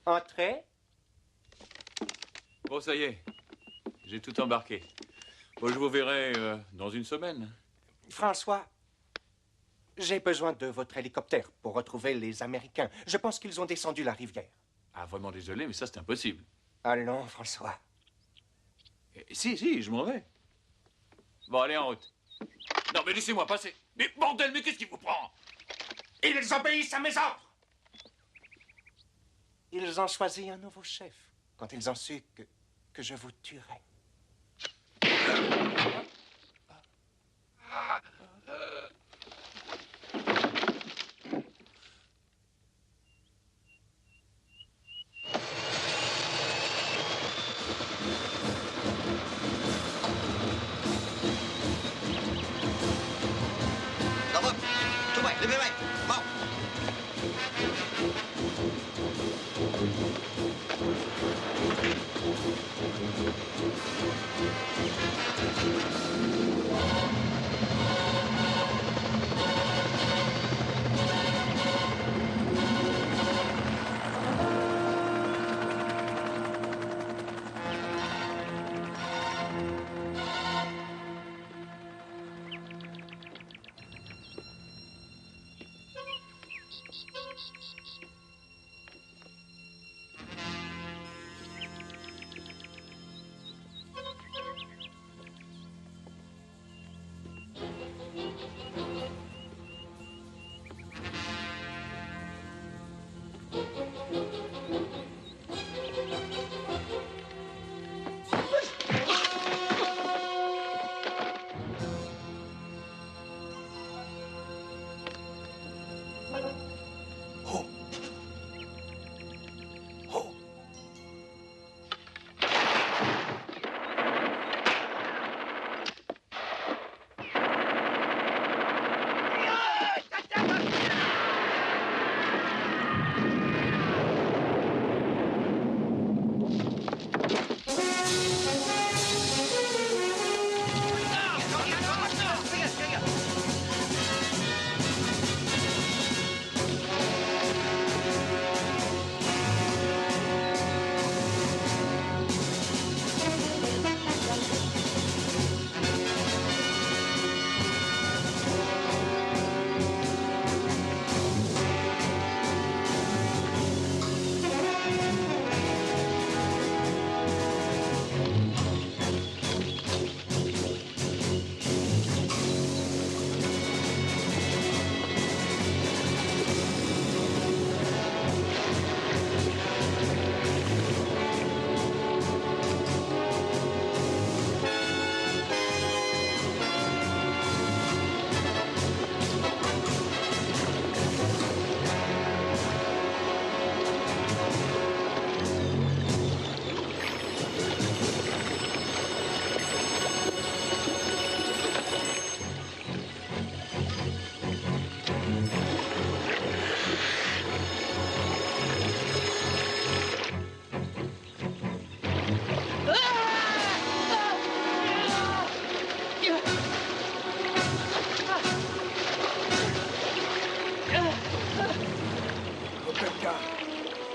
C: Entrez.
A: Bon, ça y est. J'ai tout embarqué. Bon, je vous verrai dans une semaine.
C: François, j'ai besoin de votre hélicoptère pour retrouver les Américains. Je pense qu'ils ont descendu la rivière.
A: Ah, vraiment désolé, mais ça, c'est impossible.
C: Allons, François.
A: Si, je m'en vais. Bon, allez, en route. Non, mais laissez-moi passer. Mais bordel, mais qu'est-ce qui vous prend?
C: Ils obéissent à mes ordres. Ils ont choisi un nouveau chef quand ils ont su que je vous tuerais.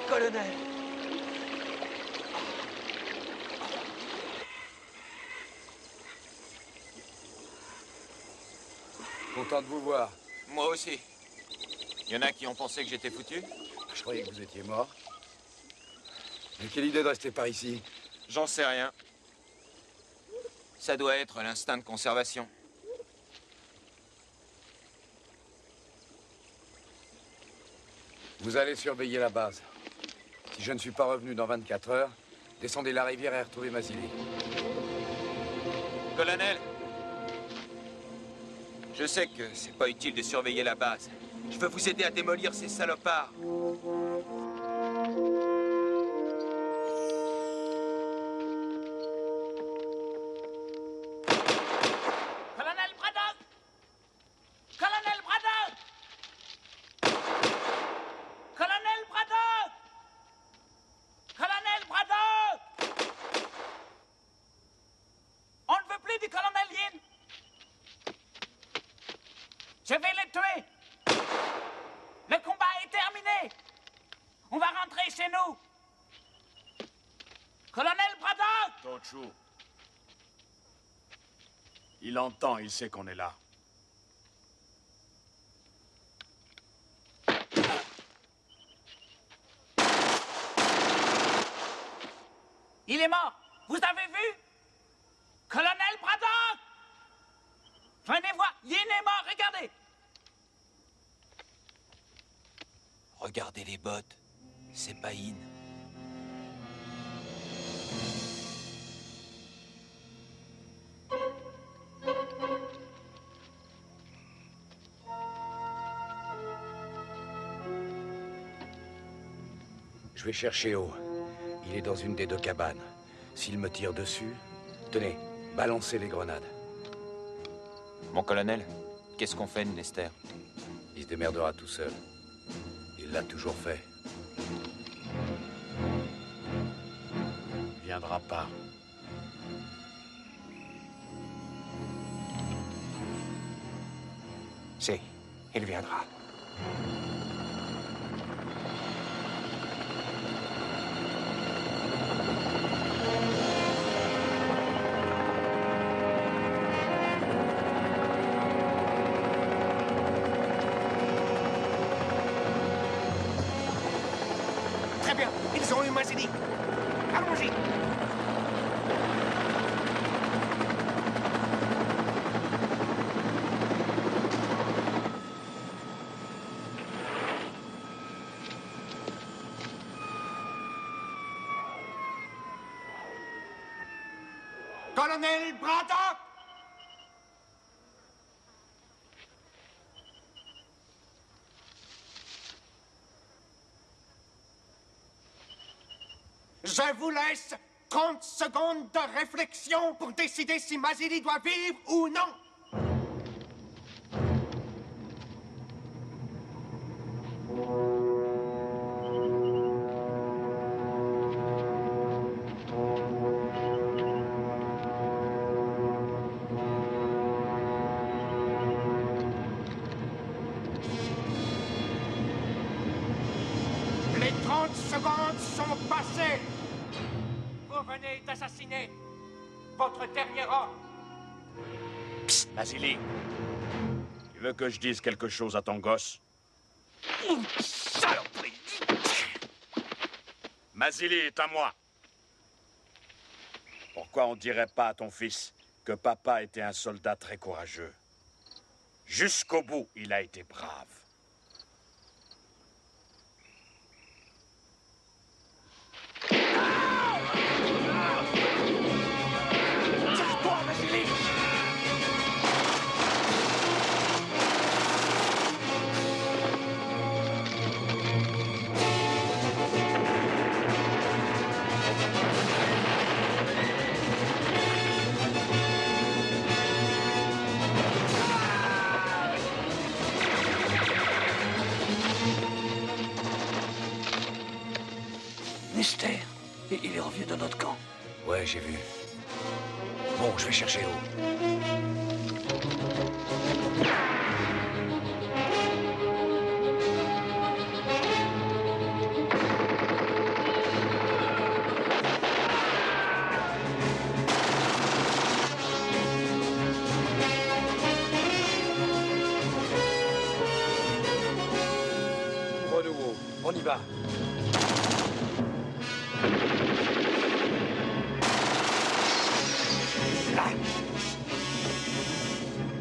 M: Colonel.
D: Content de vous voir.
A: Moi aussi. Il y en a qui ont pensé que j'étais foutu?
D: Je croyais que vous étiez mort. Mais quelle idée de rester par ici?
A: J'en sais rien. Ça doit être l'instinct de conservation.
D: Vous allez surveiller la base. Si je ne suis pas revenu dans 24 heures, descendez la rivière et retrouvez Mazili.
A: Colonel, je sais que c'est pas utile de surveiller la base. Je veux vous aider à démolir ces salopards.
K: Colonel Braddock! Colonel Braddock! Colonel Braddock! Colonel Braddock! On ne veut plus du colonel Yin. Je vais les tuer. Le combat est terminé. On va rentrer chez nous.
B: Tochu. Il entend, il sait qu'on est là.
K: Il est mort. Vous avez vu? Colonel Braddock! Venez voir, Yin est mort, regardez!
J: Regardez les bottes. C'est pas Yin.
D: Je vais chercher O. Il est dans une des deux cabanes. S'il me tire dessus, tenez, balancez les grenades.
P: Mon colonel, qu'est-ce qu'on fait de Nester?
D: Il se démerdera tout seul. Il l'a toujours fait.
B: Il viendra pas.
C: Si, il viendra. Très bien, ils ont eu Mazili. Allons-y. Colonel Braddock! Je vous laisse 30 secondes de réflexion pour décider si Mazili doit vivre ou non. Les 30 secondes sont passées. Vous venez d'assassiner votre dernier homme.
B: Mazili, tu veux que je dise quelque chose à ton gosse? Saloperie! Mazili est à moi. Pourquoi on dirait pas à ton fils que papa était un soldat très courageux? Jusqu'au bout, il a été brave.
C: Tire-toi, Mazili!
F: Nester, il est revenu dans notre camp.
D: Ouais, j'ai vu. Bon, je vais chercher O. Renouveau, on y va.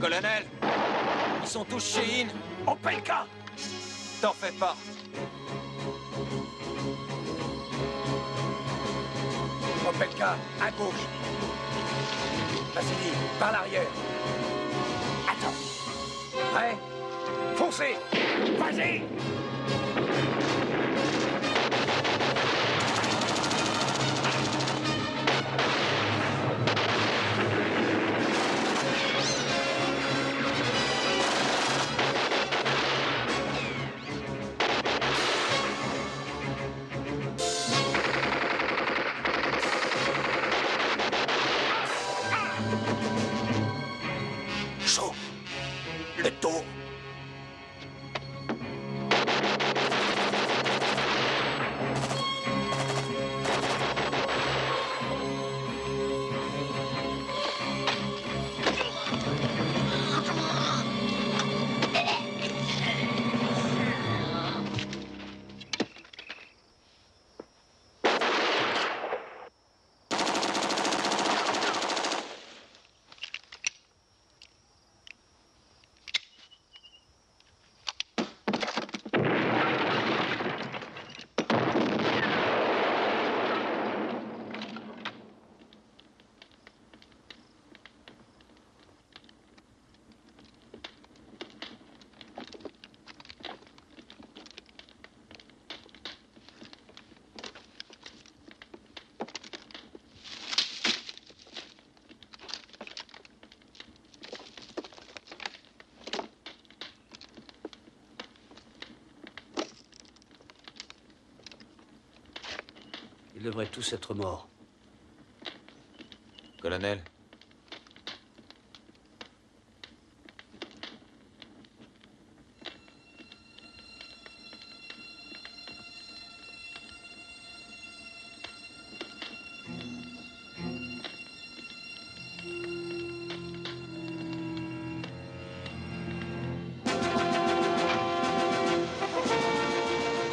P: Colonel, ils sont tous chez In.
C: Opelka!
P: T'en fais pas.
D: Opelka, à gauche. Vasily, par l'arrière.
C: Attends.
D: Prêt? Foncez!
C: Vas-y!
M: Chaud. Le dos.
F: Ils devraient tous être morts.
P: Colonel,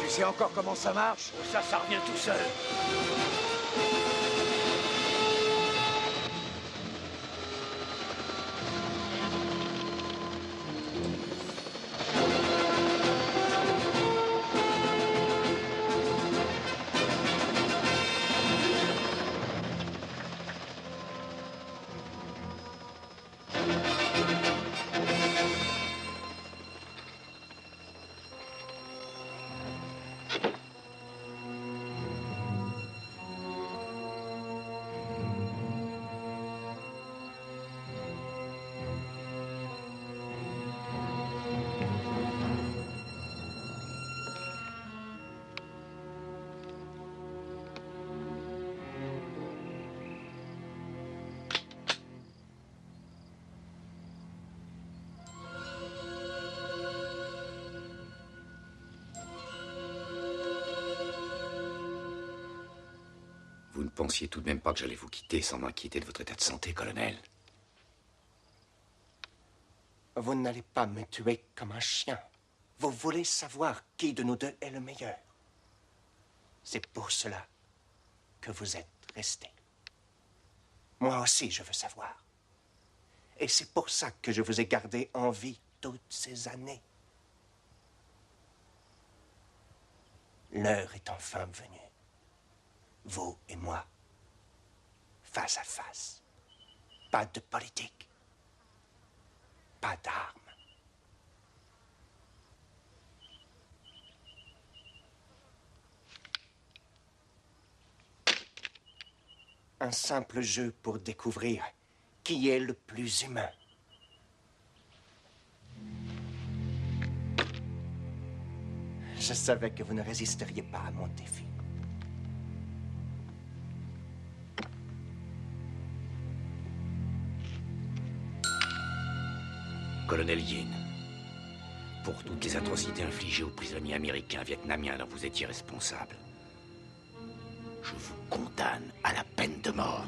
D: Tu sais encore comment ça marche?
F: Ça revient tout seul.
M: Vous ne pensiez tout de même pas que j'allais vous quitter sans m'inquiéter de votre état de santé, colonel?
C: Vous n'allez pas me tuer comme un chien. Vous voulez savoir qui de nous deux est le meilleur. C'est pour cela que vous êtes resté. Moi aussi, je veux savoir. Et c'est pour ça que je vous ai gardé en vie toutes ces années. L'heure est enfin venue. Vous et moi, face à face. Pas de politique. Pas d'armes. Un simple jeu pour découvrir qui est le plus humain. Je savais que vous ne résisteriez pas à mon défi.
M: Colonel Yin, pour toutes les atrocités infligées aux prisonniers américains vietnamiens dont vous étiez responsable, je vous condamne à la peine de mort.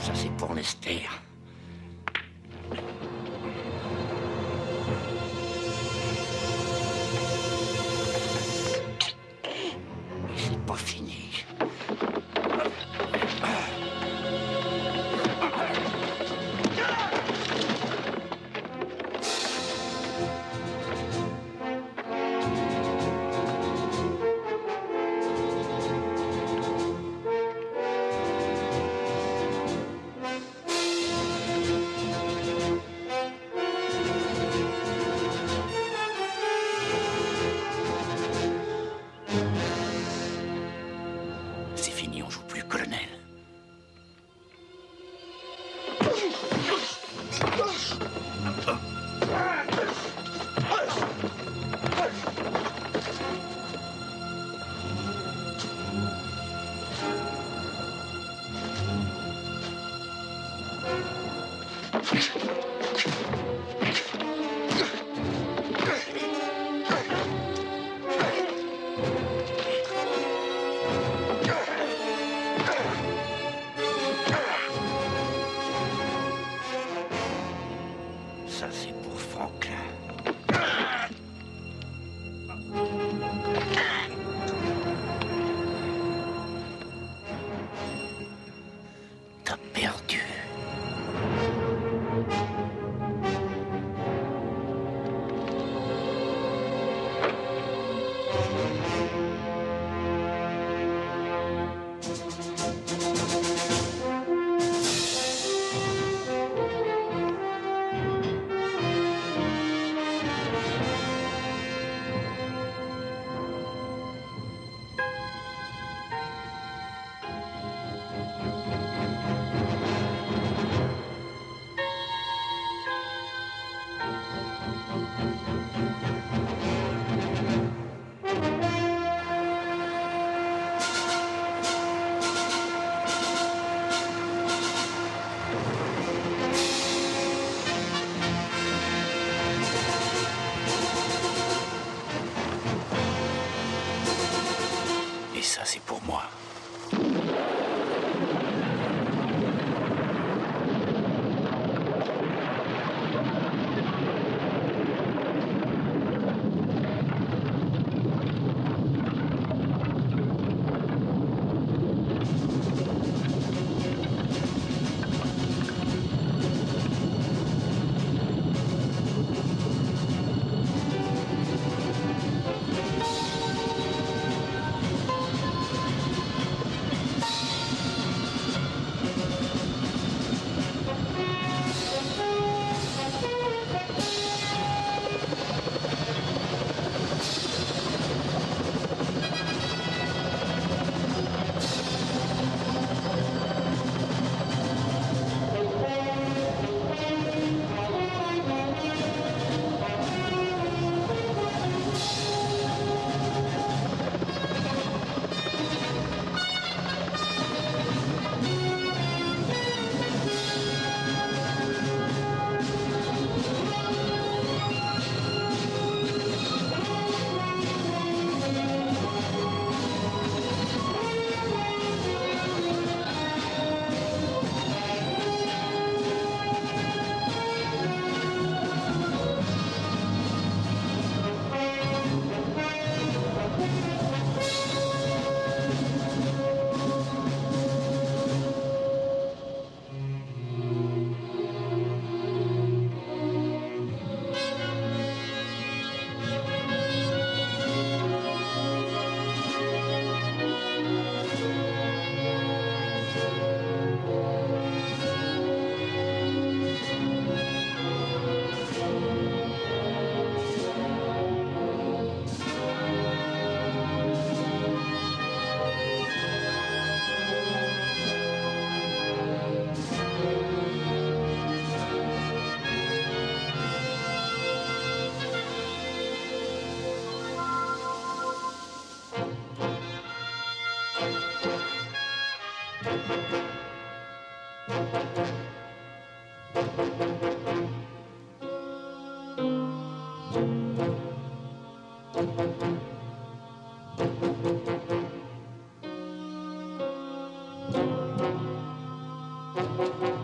M: Ça, c'est pour Lester. Mais c'est pas fini. Mais ça, c'est pour moi.
Q: Thank you.